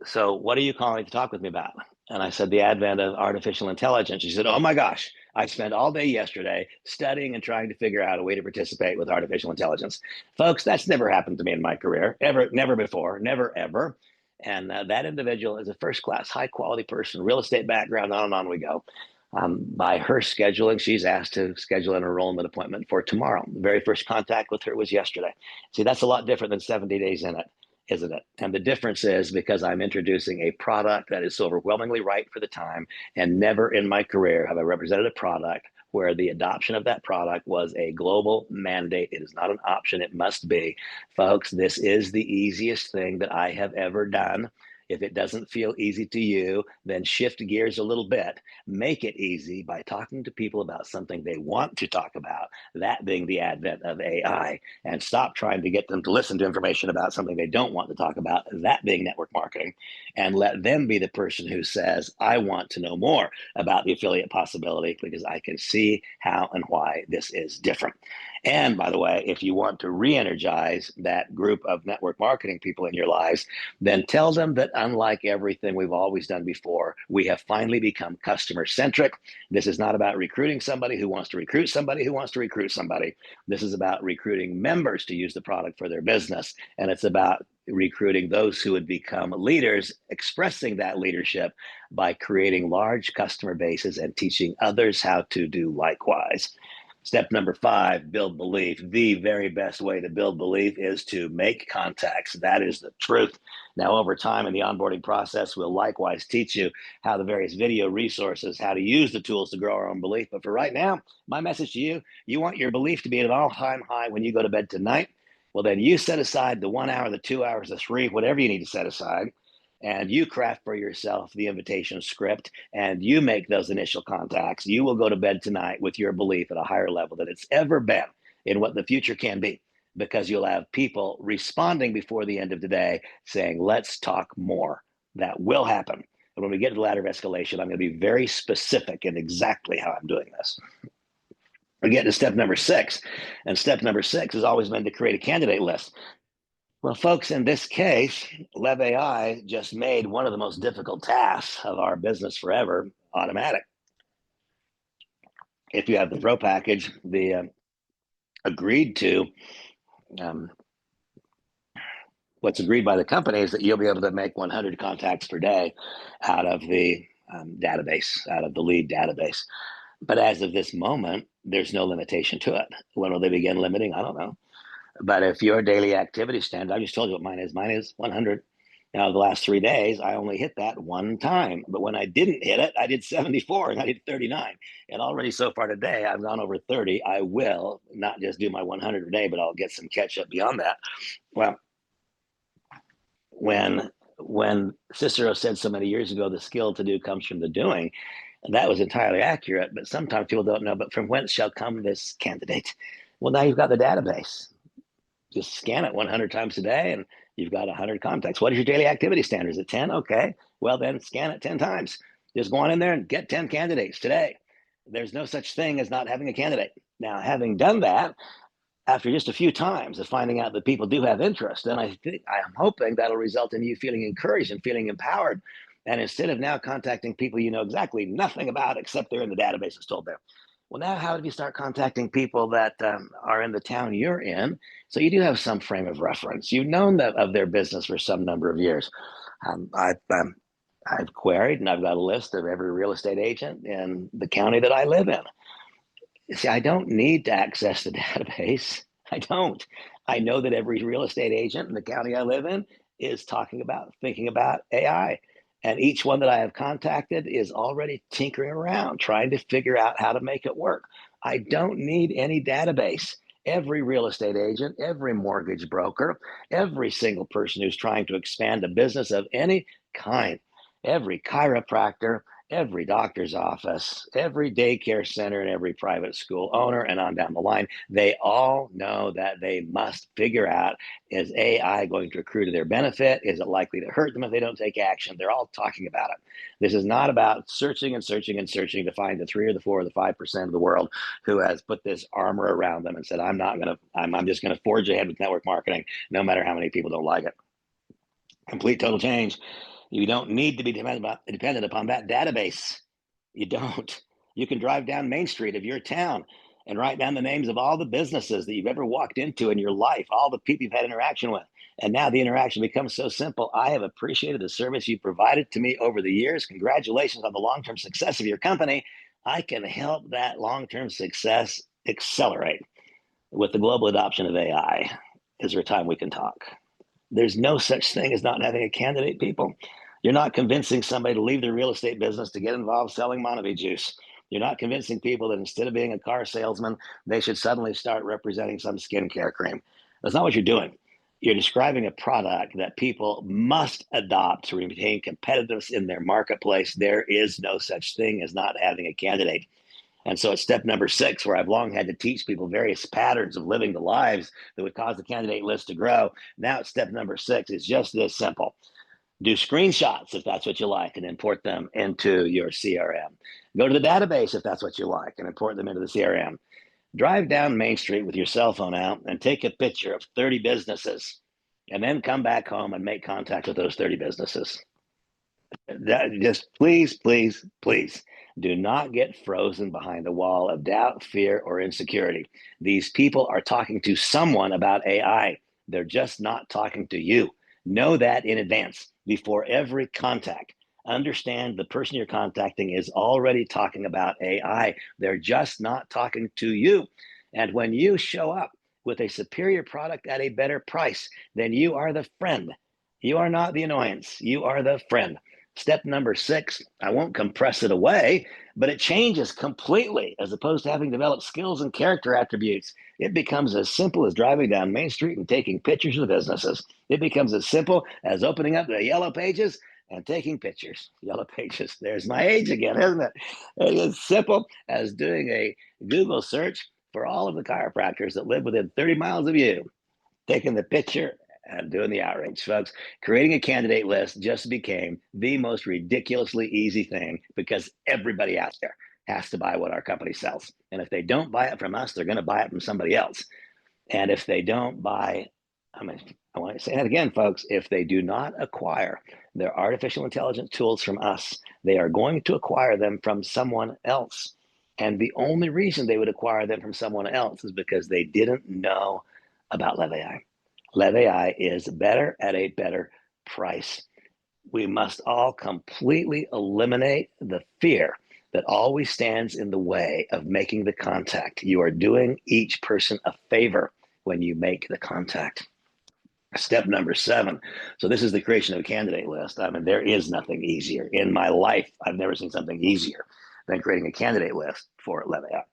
so what are you calling to talk with me about? And I said, the advent of artificial intelligence. She said, oh my gosh, I spent all day yesterday studying and trying to figure out a way to participate with artificial intelligence. Folks, that's never happened to me in my career, ever, never before, never, ever. And that individual is a first class, high quality person, real estate background, on and on we go. By her scheduling, she's asked to schedule an enrollment appointment for tomorrow. The very first contact with her was yesterday. See, that's a lot different than 70 days in it, isn't it? And the difference is because I'm introducing a product that is so overwhelmingly right for the time, and never in my career have I represented a product where the adoption of that product was a global mandate. It is not an option, it must be. Folks, this is the easiest thing that I have ever done. If it doesn't feel easy to you, then shift gears a little bit. Make it easy by talking to people about something they want to talk about, that being the advent of AI, and stop trying to get them to listen to information about something they don't want to talk about, that being network marketing, and let them be the person who says, I want to know more about the affiliate possibility because I can see how and why this is different. And by the way, if you want to re-energize that group of network marketing people in your lives, then tell them that unlike everything we've always done before, we have finally become customer centric. This is not about recruiting somebody who wants to recruit somebody who wants to recruit somebody. This is about recruiting members to use the product for their business. And it's about recruiting those who would become leaders, expressing that leadership by creating large customer bases and teaching others how to do likewise. Step number 5, build belief. The very best way to build belief is to make contacts. That is the truth. Now, over time in the onboarding process, we'll likewise teach you how the various video resources, how to use the tools to grow our own belief. But for right now, my message to you, you want your belief to be at an all-time high when you go to bed tonight? Well, then you set aside the 1 hour, the 2 hours, the 3, whatever you need to set aside. and you craft for yourself the invitation script and you make those initial contacts, you will go to bed tonight with your belief at a higher level than it's ever been in what the future can be, because you'll have people responding before the end of the day saying, let's talk more. That will happen. And when we get to the ladder of escalation, I'm going to be very specific in exactly how I'm doing this. We get to step number 6, and step number 6 has always been to create a candidate list. Well, folks, in this case, LevAI just made one of the most difficult tasks of our business forever automatic. If you have the Pro package, the agreed to, what's agreed by the company is that you'll be able to make 100 contacts per day out of the database, out of the lead database. But as of this moment, there's no limitation to it. When will they begin limiting? I don't know. But if your daily activity standard, I just told you what mine is 100. Now, the last 3 days, I only hit that one time. But when I didn't hit it, I did 74 and I did 39. And already so far today, I've gone over 30. I will not just do my 100 a day, but I'll get some catch up beyond that. Well, when Cicero said so many years ago, the skill to do comes from the doing, that was entirely accurate. But sometimes people don't know, but from whence shall come this candidate? Well, now you've got the database. Just scan it 100 times a day and you've got 100 contacts. What is your daily activity standard? Is it 10? Okay. Well, then scan it 10 times. Just go on in there and get 10 candidates today. There's no such thing as not having a candidate. Now, having done that, after just a few times of finding out that people do have interest, then I'm hoping that'll result in you feeling encouraged and feeling empowered. And instead of now contacting people you know exactly nothing about except they're in the database that's told them, well, now how do you start contacting people that are in the town you're in? So you do have some frame of reference. You've known that of their business for some number of years. I've queried and I've got a list of every real estate agent in the county that I live in. See, I don't need to access the database. I don't. I know that every real estate agent in the county I live in is thinking about AI. And each one that I have contacted is already tinkering around, trying to figure out how to make it work. I don't need any database. Every real estate agent, every mortgage broker, every single person who's trying to expand a business of any kind, every chiropractor, every doctor's office, every daycare center, and every private school owner, and on down the line, they all know that they must figure out, is AI going to accrue to their benefit? Is it likely to hurt them if they don't take action? They're all talking about it. This is not about searching and searching and searching to find the 3 or the 4 or the 5% of the world who has put this armor around them and said, I'm just going to forge ahead with network marketing, no matter how many people don't like it. Complete total change. You don't need to be dependent upon that database. You don't. You can drive down Main Street of your town and write down the names of all the businesses that you've ever walked into in your life, all the people you've had interaction with. And now the interaction becomes so simple. I have appreciated the service you provided to me over the years. Congratulations on the long-term success of your company. I can help that long-term success accelerate with the global adoption of AI. Is there a time we can talk? There's no such thing as not having a candidate, people. You're not convincing somebody to leave their real estate business to get involved selling Monavie juice. You're not convincing people that instead of being a car salesman, they should suddenly start representing some skincare cream. That's not what you're doing. You're describing a product that people must adopt to retain competitiveness in their marketplace. There is no such thing as not having a candidate. And so it's step number 6, where I've long had to teach people various patterns of living the lives that would cause the candidate list to grow. Now it's step number 6. It's just this simple. Do screenshots if that's what you like and import them into your CRM. Go to the database if that's what you like and import them into the CRM. Drive down Main Street with your cell phone out and take a picture of 30 businesses and then come back home and make contact with those 30 businesses. Just please, please, please do not get frozen behind a wall of doubt, fear, or insecurity. These people are talking to someone about AI. They're just not talking to you. Know that in advance before every contact. Understand the person you're contacting is already talking about AI. They're just not talking to you. And when you show up with a superior product at a better price, then you are the friend. You are not the annoyance. You are the friend. Step number 6, I won't compress it away, but it changes completely. As opposed to having developed skills and character attributes, it becomes as simple as driving down Main Street and taking pictures of the businesses. It becomes as simple as opening up the yellow pages and taking pictures. Yellow pages. There's my age again, isn't it? It is simple as doing a Google search for all of the chiropractors that live within 30 miles of you, taking the picture and doing the outreach, folks. Creating a candidate list just became the most ridiculously easy thing because everybody out there has to buy what our company sells. And if they don't buy it from us, they're going to buy it from somebody else. And if they don't buy, I want to say that again, folks, if they do not acquire their artificial intelligence tools from us, they are going to acquire them from someone else. And the only reason they would acquire them from someone else is because they didn't know about LevAI. LevAI is better at a better price. We must all completely eliminate the fear that always stands in the way of making the contact. You are doing each person a favor when you make the contact. Step number 7. So this is the creation of a candidate list. I mean, there is nothing easier. In my life, I've never seen something easier than creating a candidate list for LevAI.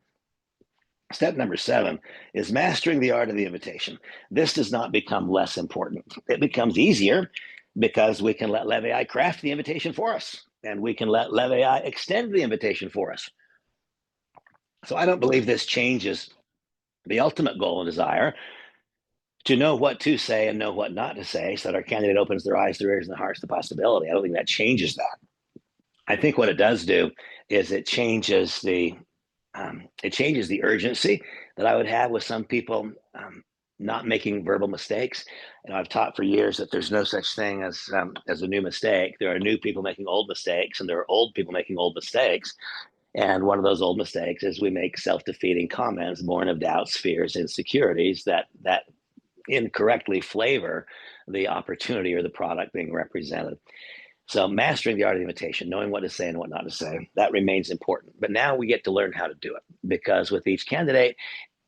Step number 7 is mastering the art of the invitation. This does not become less important. It becomes easier because we can let LevAI craft the invitation for us, and we can let LevAI extend the invitation for us. So I don't believe this changes the ultimate goal and desire to know what to say and know what not to say so that our candidate opens their eyes, their ears, and their hearts to possibility. I don't think that changes that. I think what it does do is it changes the urgency that I would have with some people not making verbal mistakes. I've taught for years that there's no such thing as a new mistake. There are new people making old mistakes, and there are old people making old mistakes. And one of those old mistakes is we make self-defeating comments born of doubts, fears, insecurities that incorrectly flavor the opportunity or the product being represented. So mastering the art of the invitation, knowing what to say and what not to say, that remains important. But now we get to learn how to do it, because with each candidate,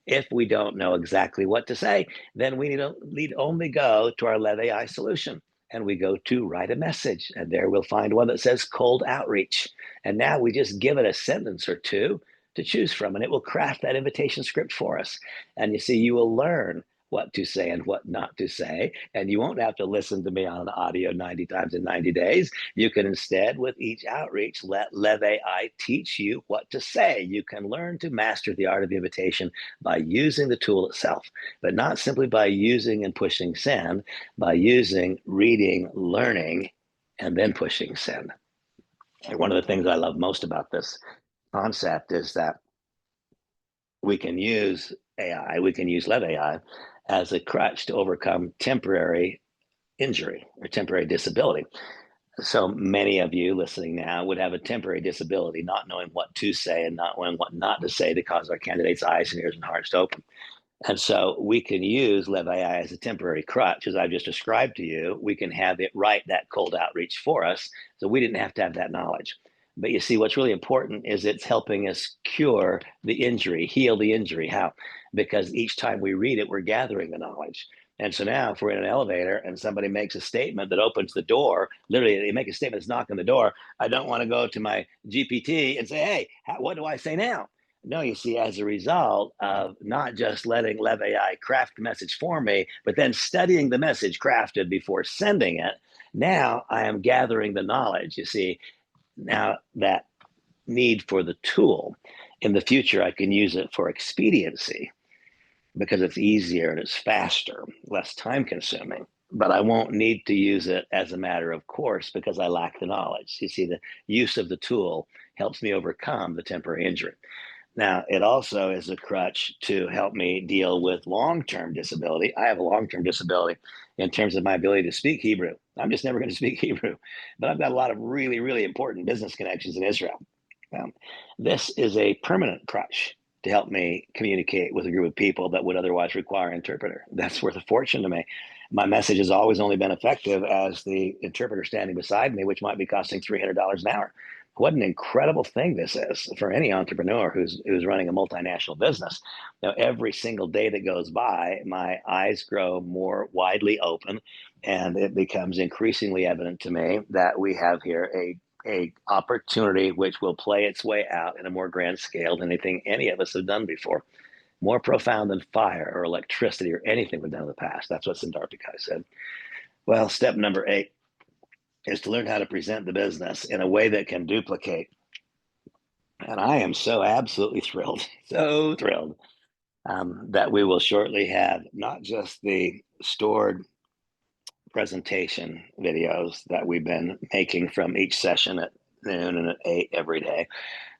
if we don't know exactly what to say, then we need only go to our LevAI solution. And we go to write a message. And there we'll find one that says cold outreach. And now we just give it a sentence or two to choose from, and it will craft that invitation script for us. And you see, you will learn what to say and what not to say. And you won't have to listen to me on audio 90 times in 90 days. You can instead, with each outreach, let LevAI teach you what to say. You can learn to master the art of the invitation by using the tool itself, but not simply by using and pushing send, by using, reading, learning, and then pushing send. And one of the things I love most about this concept is that we can use AI, we can use LevAI as a crutch to overcome temporary injury or temporary disability. So many of you listening now would have a temporary disability, not knowing what to say and not knowing what not to say to cause our candidates' eyes and ears and hearts to open. And so we can use LevAI as a temporary crutch, as I've just described to you. We can have it write that cold outreach for us, so we didn't have to have that knowledge. But you see, what's really important is it's helping us cure the injury, heal the injury. How? Because each time we read it, we're gathering the knowledge. And so now, if we're in an elevator and somebody makes a statement that opens the door, literally, they make a statement that's knocking the door. I don't want to go to my GPT and say, hey, what do I say now? No, you see, as a result of not just letting LevAI craft the message for me, but then studying the message crafted before sending it, now I am gathering the knowledge. You see, now that need for the tool, in the future, I can use it for expediency because it's easier and it's faster, less time consuming. But I won't need to use it as a matter of course because I lack the knowledge. You see, the use of the tool helps me overcome the temporary injury. Now, it also is a crutch to help me deal with long-term disability. I have a long-term disability in terms of my ability to speak Hebrew. I'm just never going to speak Hebrew, but I've got a lot of really, really important business connections in Israel. This is a permanent crutch to help me communicate with a group of people that would otherwise require an interpreter. That's worth a fortune to me. My message has always only been effective as the interpreter standing beside me, which might be costing $300 an hour. What an incredible thing this is for any entrepreneur who's running a multinational business. Now, every single day that goes by, my eyes grow more widely open, and it becomes increasingly evident to me that we have here a opportunity which will play its way out in a more grand scale than anything any of us have done before. More profound than fire or electricity or anything we've done in the past. That's what Sundar Pichai said. Well, step number 8 is to learn how to present the business in a way that can duplicate. And I am so absolutely thrilled, so thrilled that we will shortly have not just the stored presentation videos that we've been making from each session at noon and at 8 every day,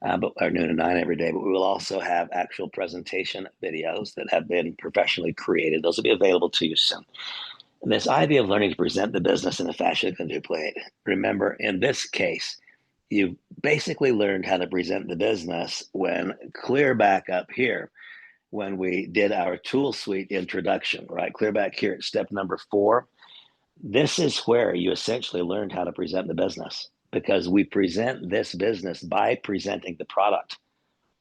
or noon and 9 every day, but we will also have actual presentation videos that have been professionally created. Those will be available to you soon. And this idea of learning to present the business in a fashion that can duplicate. Remember, in this case, you basically learned how to present the business when clear back up here when we did our tool suite introduction, right? Clear back here at step number 4. This is where you essentially learned how to present the business because we present this business by presenting the product.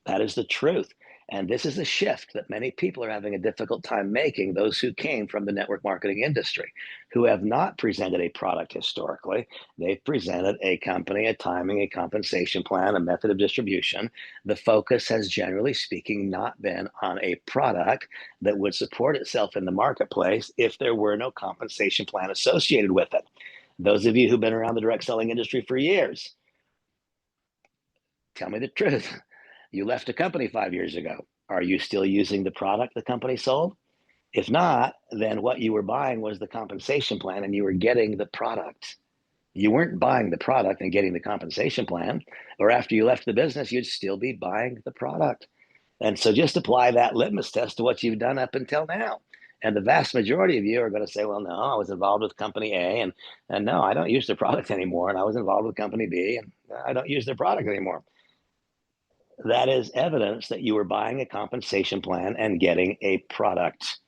That is the truth. And this is a shift that many people are having a difficult time making, those who came from the network marketing industry, who have not presented a product historically. They've presented a company, a timing, a compensation plan, a method of distribution. The focus has, generally speaking, not been on a product that would support itself in the marketplace if there were no compensation plan associated with it. Those of you who've been around the direct selling industry for years, tell me the truth. You left a company 5 years ago. Are you still using the product the company sold? If not, then what you were buying was the compensation plan and you were getting the product. You weren't buying the product and getting the compensation plan, or after you left the business, you'd still be buying the product. And so just apply that litmus test to what you've done up until now. And the vast majority of you are going to say, well, no, I was involved with company A and no, I don't use the product anymore. And I was involved with company B and I don't use their product anymore. That is evidence that you were buying a compensation plan and getting a product.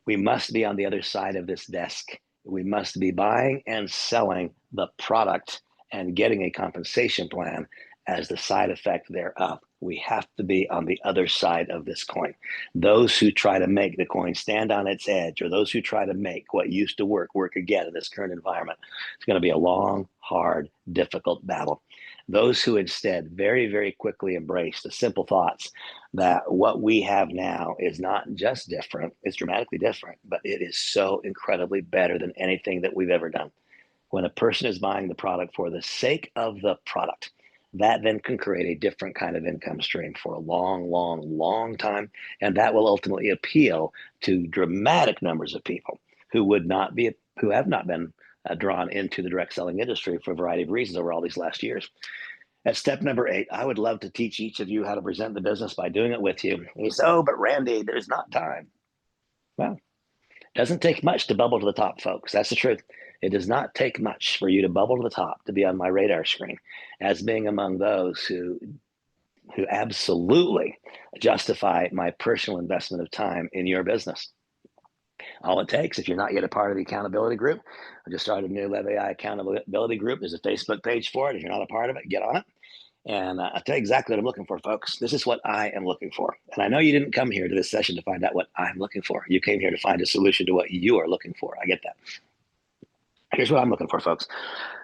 We must be on the other side of this desk. We must be buying and selling the product and getting a compensation plan as the side effect thereof. We have to be on the other side of this coin. Those who try to make the coin stand on its edge, or those who try to make what used to work again in this current environment, it's going to be a long, hard, difficult battle. Those who instead very, very quickly embrace the simple thoughts that what we have now is not just different, it's dramatically different, but it is so incredibly better than anything that we've ever done. When a person is buying the product for the sake of the product, that then can create a different kind of income stream for a long, long, long time. And that will ultimately appeal to dramatic numbers of people who have not been drawn into the direct selling industry for a variety of reasons over all these last years. At step number 8, I would love to teach each of you how to present the business by doing it with you. And you say, oh, but Randy, there's not time. Well, it doesn't take much to bubble to the top, folks. That's the truth. It does not take much for you to bubble to the top, to be on my radar screen as being among those who absolutely justify my personal investment of time in your business. All it takes, if you're not yet a part of the accountability group, I just started a new LevAI accountability group. There's a Facebook page for it. If you're not a part of it, get on it. And I'll tell you exactly what I'm looking for, folks. This is what I am looking for. And I know you didn't come here to this session to find out what I'm looking for. You came here to find a solution to what you are looking for. I get that. Here's what I'm looking for, folks.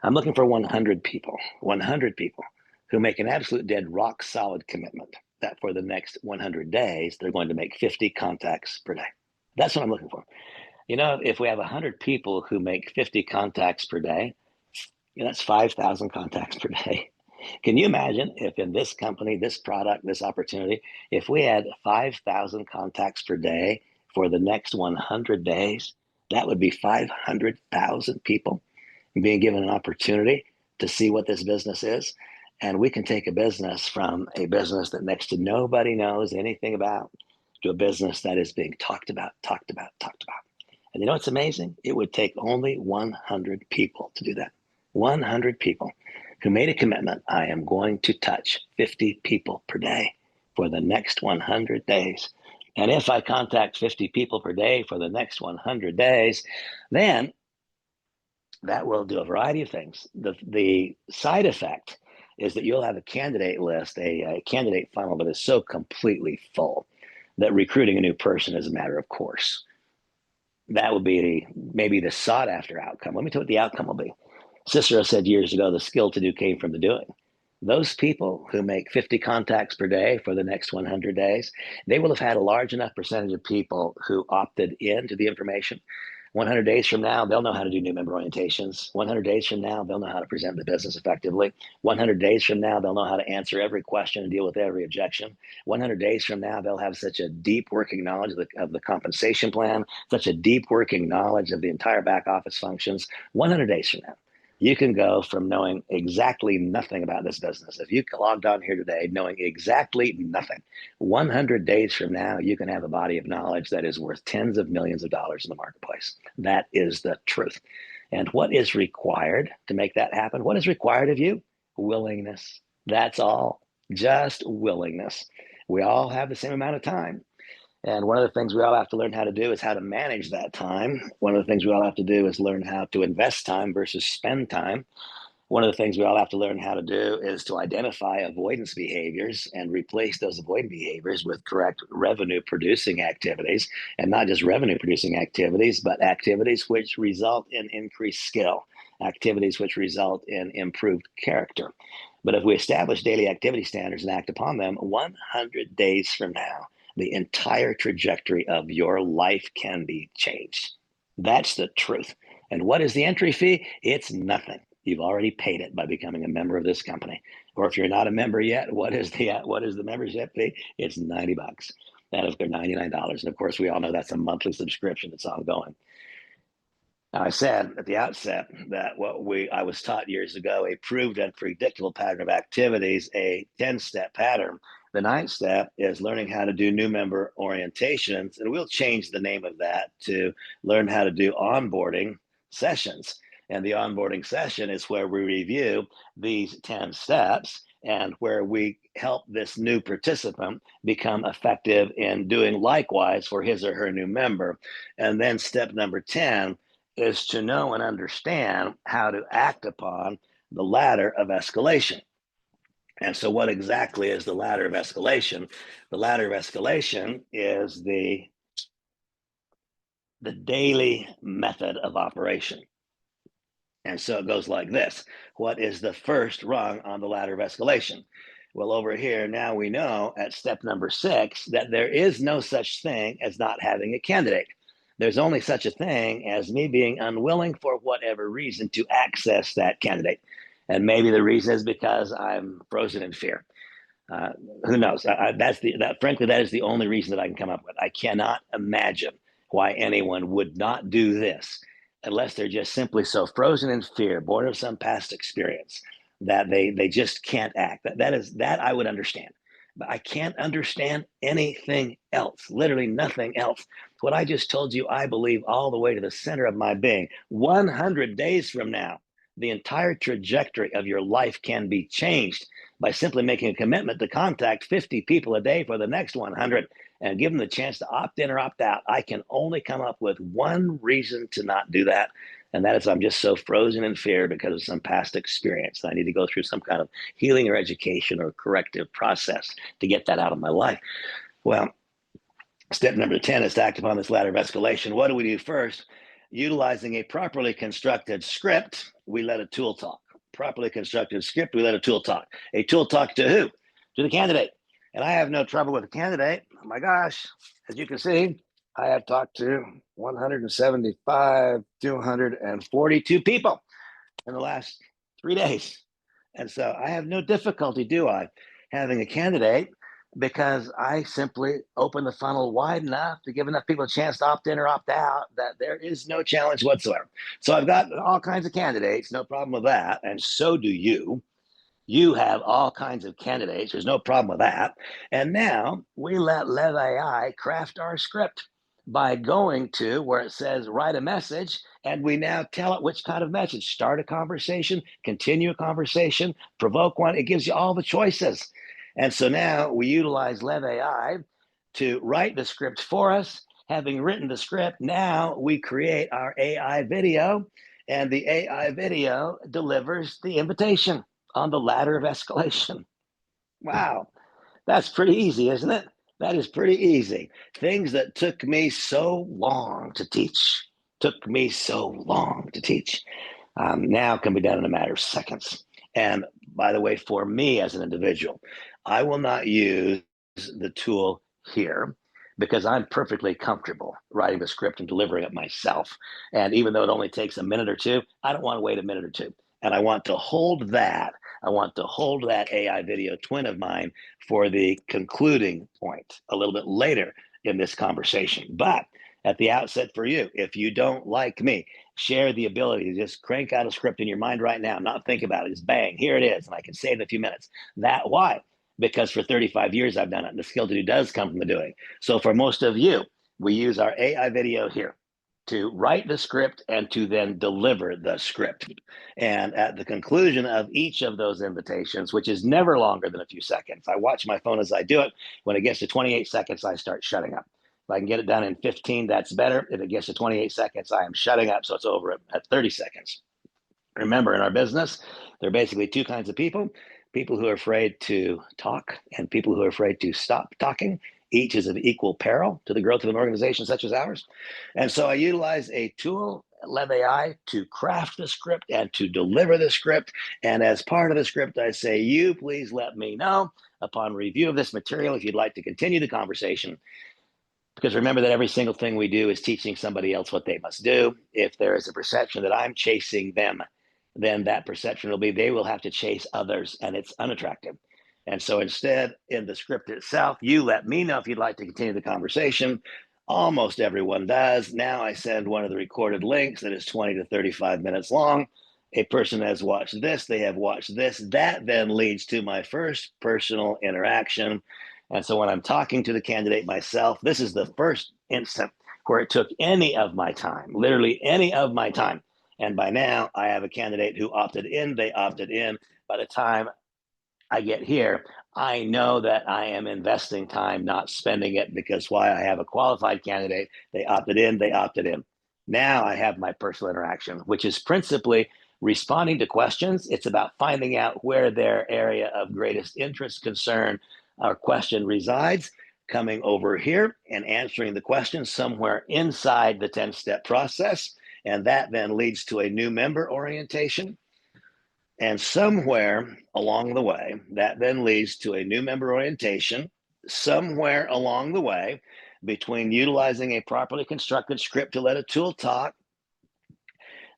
I'm looking for 100 people who make an absolute dead rock solid commitment that for the next 100 days, they're going to make 50 contacts per day. That's what I'm looking for. You know, if we have 100 people who make 50 contacts per day, that's 5,000 contacts per day. Can you imagine if in this company, this product, this opportunity, if we had 5,000 contacts per day for the next 100 days, that would be 500,000 people being given an opportunity to see what this business is. And we can take a business from a business that next to nobody knows anything about to a business that is being talked about. And you know what's amazing? It would take only 100 people to do that. 100 people who made a commitment. I am going to touch 50 people per day for the next 100 days. And if I contact 50 people per day for the next 100 days, then that will do a variety of things. The side effect is that you'll have a candidate list, a candidate funnel that is so completely full that recruiting a new person is a matter of course. That would be maybe the sought after outcome. Let me tell you what the outcome will be. Cicero said years ago, the skill to do came from the doing. Those people who make 50 contacts per day for the next 100 days, they will have had a large enough percentage of people who opted into the information 100 days from now, they'll know how to do new member orientations. 100 days from now, they'll know how to present the business effectively. 100 days from now, they'll know how to answer every question and deal with every objection. 100 days from now, they'll have such a deep working knowledge of the compensation plan, such a deep working knowledge of the entire back office functions. 100 days from now, you can go from knowing exactly nothing about this business. If you logged on here today knowing exactly nothing, 100 days from now, you can have a body of knowledge that is worth tens of millions of dollars in the marketplace. That is the truth. And what is required to make that happen? What is required of you? Willingness. That's all. Just willingness. We all have the same amount of time. And one of the things we all have to learn how to do is how to manage that time. One of the things we all have to do is learn how to invest time versus spend time. One of the things we all have to learn how to do is to identify avoidance behaviors and replace those avoidant behaviors with correct revenue producing activities, and not just revenue producing activities, but activities which result in increased skill, activities which result in improved character. But if we establish daily activity standards and act upon them, 100 days from now, the entire trajectory of your life can be changed. That's the truth. And what is the entry fee? It's nothing. You've already paid it by becoming a member of this company. Or if you're not a member yet, what is the membership fee? It's $90. That is, they're $99. And of course, we all know that's a monthly subscription. It's ongoing. Now, I said at the outset that I was taught years ago, a proved and predictable pattern of activities, a 10-step pattern. The 9th step is learning how to do new member orientations, and we'll change the name of that to learn how to do onboarding sessions. And the onboarding session is where we review these 10 steps and where we help this new participant become effective in doing likewise for his or her new member. And then step number 10 is to know and understand how to act upon the ladder of escalation. And so what exactly is the ladder of escalation? The ladder of escalation is the daily method of operation. And so it goes like this. What is the first rung on the ladder of escalation? Well, over here, now we know at step number 6 that there is no such thing as not having a candidate. There's only such a thing as me being unwilling for whatever reason to access that candidate. And maybe the reason is because I'm frozen in fear. Who knows? Frankly, that is the only reason that I can come up with. I cannot imagine why anyone would not do this unless they're just simply so frozen in fear, born of some past experience, that they just can't act. That I would understand. But I can't understand anything else, literally nothing else. What I just told you, I believe all the way to the center of my being. 100 days from now, the entire trajectory of your life can be changed by simply making a commitment to contact 50 people a day for the next 100 and give them the chance to opt in or opt out. I can only come up with one reason to not do that. And that is I'm just so frozen in fear because of some past experience. I need to go through some kind of healing or education or corrective process to get that out of my life. Well, step number 10 is to act upon this ladder of escalation. What do we do first? Utilizing a properly constructed script, we let a tool talk. Properly constructed script, we let a tool talk. A tool talk to who? To the candidate. And I have no trouble with the candidate. Oh my gosh, as you can see, I have talked to 175, 242 people in the last 3 days. And so I have no difficulty, do I, having a candidate, because I simply open the funnel wide enough to give enough people a chance to opt in or opt out that there is no challenge whatsoever. So I've got all kinds of candidates, no problem with that. And so do you. You have all kinds of candidates. There's no problem with that. And now we let LevAI craft our script by going to where it says write a message, and we now tell it which kind of message. Start a conversation, continue a conversation, provoke one. It gives you all the choices. And so now we utilize LevAI to write the script for us. Having written the script, now we create our AI video, and the AI video delivers the invitation on the ladder of escalation. Wow, that's pretty easy, isn't it? That is pretty easy. Things that took me so long to teach, now can be done in a matter of seconds. And by the way, for me as an individual, I will not use the tool here because I'm perfectly comfortable writing the script and delivering it myself. And even though it only takes a minute or two, I don't want to wait a minute or two. And I want to hold that. I want to hold that AI video twin of mine for the concluding point a little bit later in this conversation. But at the outset for you, if you don't like me, share the ability to just crank out a script in your mind right now, not think about it, just bang, here it is. And I can say it in a few minutes. Why? Because for 35 years I've done it. And the skill to do does come from the doing. So for most of you, we use our AI video here to write the script and to then deliver the script. And at the conclusion of each of those invitations, which is never longer than a few seconds, I watch my phone as I do it. When it gets to 28 seconds, I start shutting up. If I can get it done in 15, that's better. If it gets to 28 seconds, I am shutting up. So it's over at 30 seconds. Remember, in our business, there are basically two kinds of people: people who are afraid to talk and people who are afraid to stop talking. Each is of equal peril to the growth of an organization such as ours. And so I utilize a tool, LevAI, to craft the script and to deliver the script. And as part of the script, I say, you please let me know upon review of this material if you'd like to continue the conversation. Because remember that every single thing we do is teaching somebody else what they must do. If there is a perception that I'm chasing them, then that perception will be they will have to chase others, and it's unattractive. And so instead, in the script itself, you let me know if you'd like to continue the conversation. Almost everyone does. Now I send one of the recorded links that is 20 to 35 minutes long. A person has watched this, they have watched this. That then leads to my first personal interaction. And so when I'm talking to the candidate myself, this is the first instant where it took any of my time, literally any of my time. And by now, I have a candidate who opted in. They opted in. By the time I get here, I know that I am investing time, not spending it, because why? I have a qualified candidate. They opted in. They opted in. Now I have my personal interaction, which is principally responding to questions. It's about finding out where their area of greatest interest, concern, or question resides, coming over here and answering the question somewhere inside the 10-step process. And that then leads to a new member orientation. And somewhere along the way, that then leads to a new member orientation. Somewhere along the way, between utilizing a properly constructed script to let a tool talk,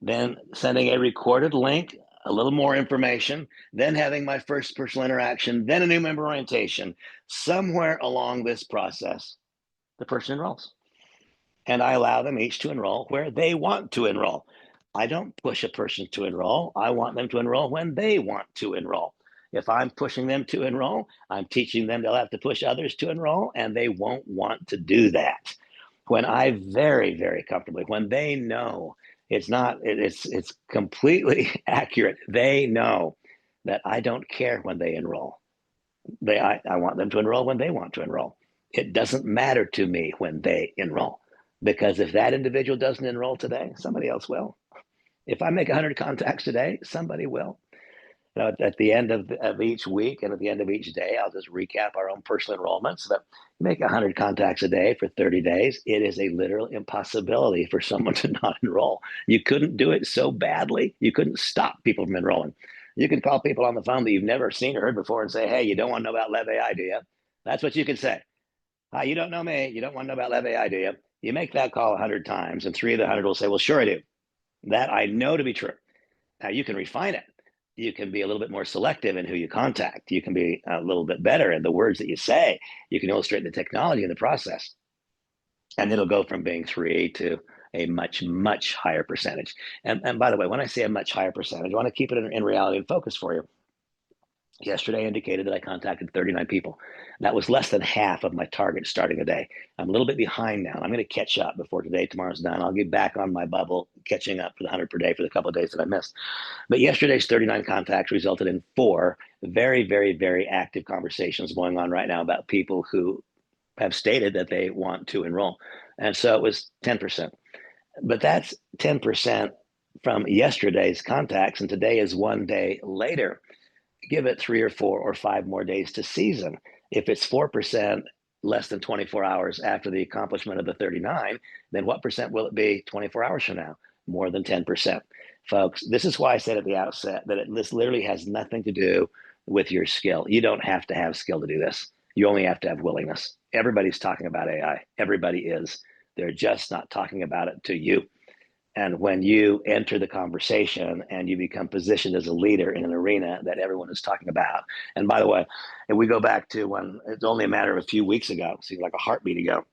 then sending a recorded link, a little more information, then having my first personal interaction, then a new member orientation, somewhere along this process, the person enrolls. And I allow them each to enroll where they want to enroll. I don't push a person to enroll. I want them to enroll when they want to enroll. If I'm pushing them to enroll, I'm teaching them they'll have to push others to enroll, and they won't want to do that. When I very, very comfortably, when they know it's completely accurate, they know that I don't care when they enroll. I want them to enroll when they want to enroll. It doesn't matter to me when they enroll, because if that individual doesn't enroll today, somebody else will. If I make 100 contacts today, somebody will. At the end of each week and at the end of each day, I'll just recap our own personal enrollments. But make 100 contacts a day for 30 days. It is a literal impossibility for someone to not enroll. You couldn't do it so badly. You couldn't stop people from enrolling. You can call people on the phone that you've never seen or heard before and say, hey, you don't want to know about LevAI, do you? That's what you can say. Hi, you don't know me. You don't want to know about LevAI, do you? You make that call 100 times, and 3 of the 100 will say, well, sure I do. That I know to be true. Now you can refine it. You can be a little bit more selective in who you contact. You can be a little bit better in the words that you say. You can illustrate the technology in the process. And it'll go from being 3 to a much, much higher percentage. And by the way, when I say a much higher percentage, I want to keep it in reality and focus for you. Yesterday indicated that I contacted 39 people. That was less than half of my target starting the day. I'm a little bit behind now. I'm going to catch up before today, tomorrow's done. I'll get back on my bubble, catching up for the 100 per day for the couple of days that I missed. But yesterday's 39 contacts resulted in 4 very, very, very active conversations going on right now about people who have stated that they want to enroll. And so it was 10%. But that's 10% from yesterday's contacts, and today is one day later. Give it 3 or 4 or 5 more days to season. If it's 4% less than 24 hours after the accomplishment of the 39, then what percent will it be 24 hours from now? More than 10%. Folks, this is why I said at the outset that this literally has nothing to do with your skill. You don't have to have skill to do this. You only have to have willingness. Everybody's talking about AI. Everybody is. They're just not talking about it to you. And when you enter the conversation and you become positioned as a leader in an arena that everyone is talking about, and by the way, if we go back to when it's only a matter of a few weeks ago, seems like a heartbeat ago,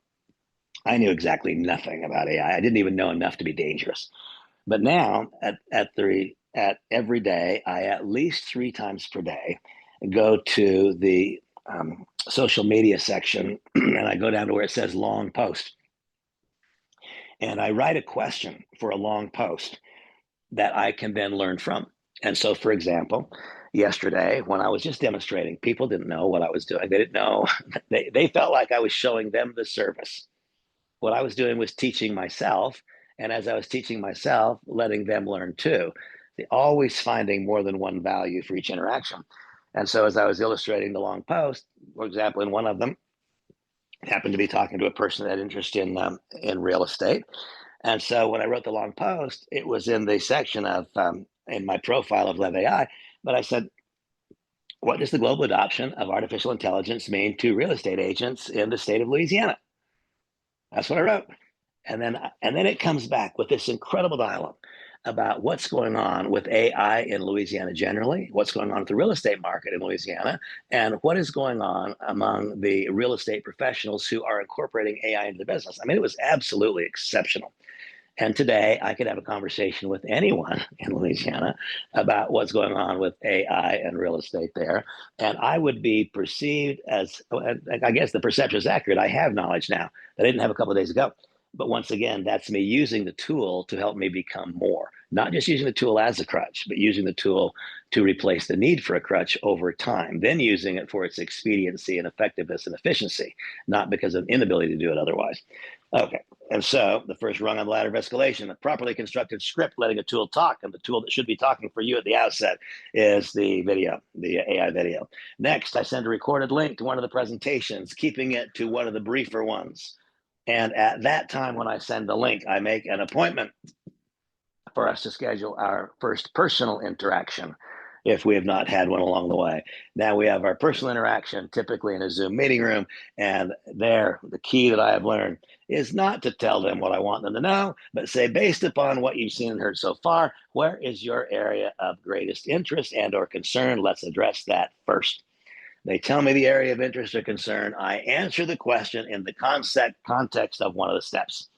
I knew exactly nothing about AI. I didn't even know enough to be dangerous. But now at every day, I at least 3 times per day go to the social media section and I go down to where it says long post and I write a question for a long post that I can then learn from. And so, for example, yesterday when I was just demonstrating, people didn't know what I was doing. They didn't know. They felt like I was showing them the service. What I was doing was teaching myself. And as I was teaching myself, letting them learn too. Always finding more than one value for each interaction. And so as I was illustrating the long post, for example, in one of them, I happened to be talking to a person that had interest in real estate. And so when I wrote the long post, it was in the section of in my profile of LevAI. But I said, what does the global adoption of artificial intelligence mean to real estate agents in the state of Louisiana? That's what I wrote. And then it comes back with this incredible dialogue about what's going on with AI in Louisiana generally, what's going on with the real estate market in Louisiana, and what is going on among the real estate professionals who are incorporating AI into the business. I mean, it was absolutely exceptional. And today I could have a conversation with anyone in Louisiana about what's going on with AI and real estate there. And I would be perceived as, I guess the perception is accurate. I have knowledge now that I didn't have a couple of days ago. But once again, that's me using the tool to help me become more, not just using the tool as a crutch, but using the tool to replace the need for a crutch over time, then using it for its expediency and effectiveness and efficiency, not because of inability to do it otherwise. Okay. And so the first rung on the ladder of escalation, a properly constructed script, letting a tool talk. And the tool that should be talking for you at the outset is the video, the AI video. Next, I send a recorded link to one of the presentations, keeping it to one of the briefer ones. And at that time, when I send the link, I make an appointment for us to schedule our first personal interaction if we have not had one along the way. Now we have our personal interaction, typically in a Zoom meeting room. And there, the key that I have learned is not to tell them what I want them to know, but say, based upon what you've seen and heard so far, where is your area of greatest interest and or concern? Let's address that first. They tell me the area of interest or concern. I answer the question in the context of one of the steps.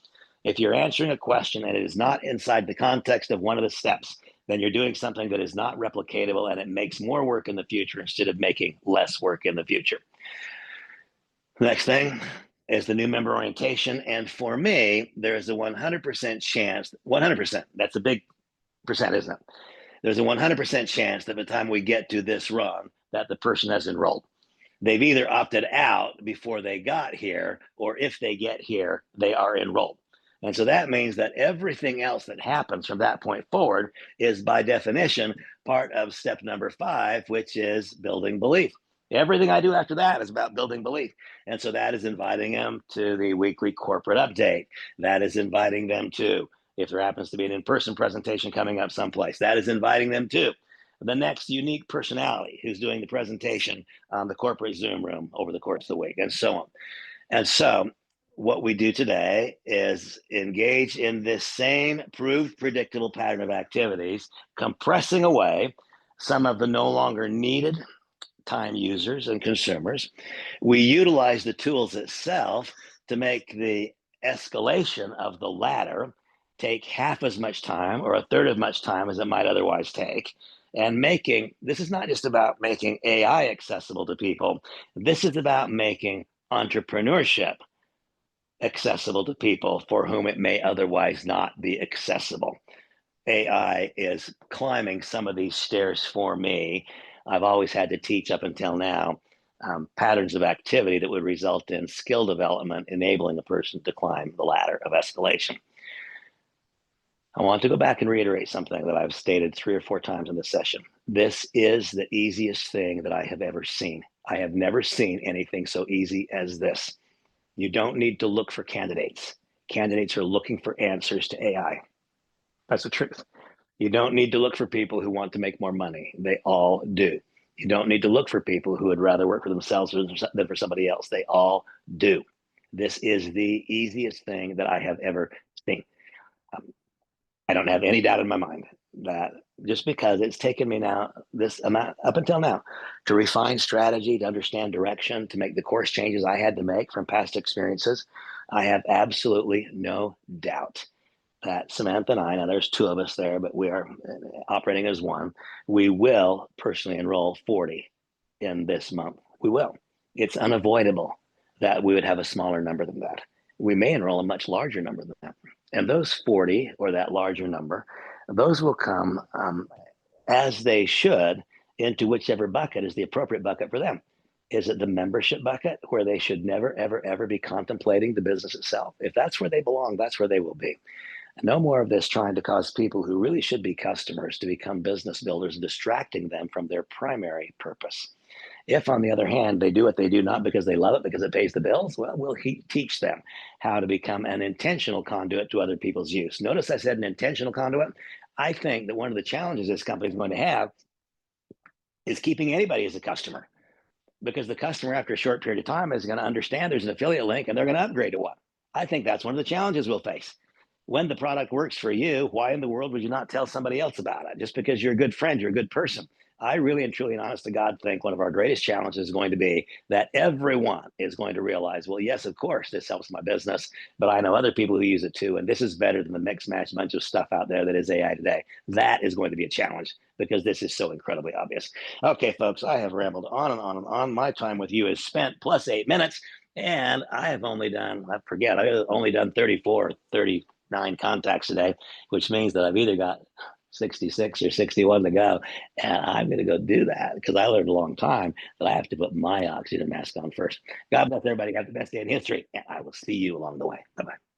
If you're answering a question and it is not inside the context of one of the steps, then you're doing something that is not replicatable and it makes more work in the future instead of making less work in the future. Next thing is the new member orientation. And for me, there is a 100% chance, 100%, that's a big percent, isn't it? There's a 100% chance that by the time we get to this run, that the person has enrolled. They've either opted out before they got here, or if they get here, they are enrolled. And so that means that everything else that happens from that point forward is by definition part of step number 5, which is building belief. Everything I do after that is about building belief. And so that is inviting them to the weekly corporate update. That is inviting them to, if there happens to be an in-person presentation coming up someplace, that is inviting them to the next unique personality who's doing the presentation on the corporate Zoom room over the course of the week, and so on. And so what we do today is engage in this same proved predictable pattern of activities, compressing away some of the no longer needed time users and consumers. We utilize the tools itself to make the escalation of the ladder take half as much time or a third as much time as it might otherwise take. And making this is not just about making AI accessible to people, this is about making entrepreneurship accessible to people for whom it may otherwise not be accessible. AI is climbing some of these stairs for me. I've always had to teach up until now patterns of activity that would result in skill development, enabling a person to climb the ladder of escalation. I want to go back and reiterate something that I've stated 3 or 4 times in this session. This is the easiest thing that I have ever seen. I have never seen anything so easy as this. You don't need to look for candidates. Candidates are looking for answers to AI. That's the truth. You don't need to look for people who want to make more money. They all do. You don't need to look for people who would rather work for themselves than for somebody else. They all do. This is the easiest thing that I have ever seen. Um, I don't have any doubt in my mind that just because it's taken me now this amount up until now to refine strategy, to understand direction, to make the course changes I had to make from past experiences, I have absolutely no doubt that Samantha and I, now there's two of us there, but we are operating as one. We will personally enroll 40 in this month. We will. It's unavoidable that we would have a smaller number than that. We may enroll a much larger number than that. And those 40 or that larger number, those will come as they should into whichever bucket is the appropriate bucket for them. Is it the membership bucket where they should never, ever, ever be contemplating the business itself? If that's where they belong, that's where they will be. No more of this trying to cause people who really should be customers to become business builders, distracting them from their primary purpose. If, on the other hand, they do what they do not because they love it, because it pays the bills, well, we'll teach them how to become an intentional conduit to other people's use. Notice I said an intentional conduit. I think that one of the challenges this company is going to have is keeping anybody as a customer, because the customer, after a short period of time, is going to understand there's an affiliate link and they're going to upgrade to one. I think that's one of the challenges we'll face. When the product works for you, why in the world would you not tell somebody else about it? Just because you're a good friend, you're a good person. I really and truly and honest to God think one of our greatest challenges is going to be that everyone is going to realize, well, yes, of course, this helps my business, but I know other people who use it too. And this is better than the mix match bunch of stuff out there that is AI today. That is going to be a challenge because this is so incredibly obvious. Okay, folks, I have rambled on and on and on. My time with you is spent plus 8 minutes. And I have only done, I've only done 34, 39 contacts today, which means that I've either got 66 or 61 to go. And I'm going to go do that because I learned a long time that I have to put my oxygen mask on first. God bless everybody. Have the best day in history. And I will see you along the way. Bye bye.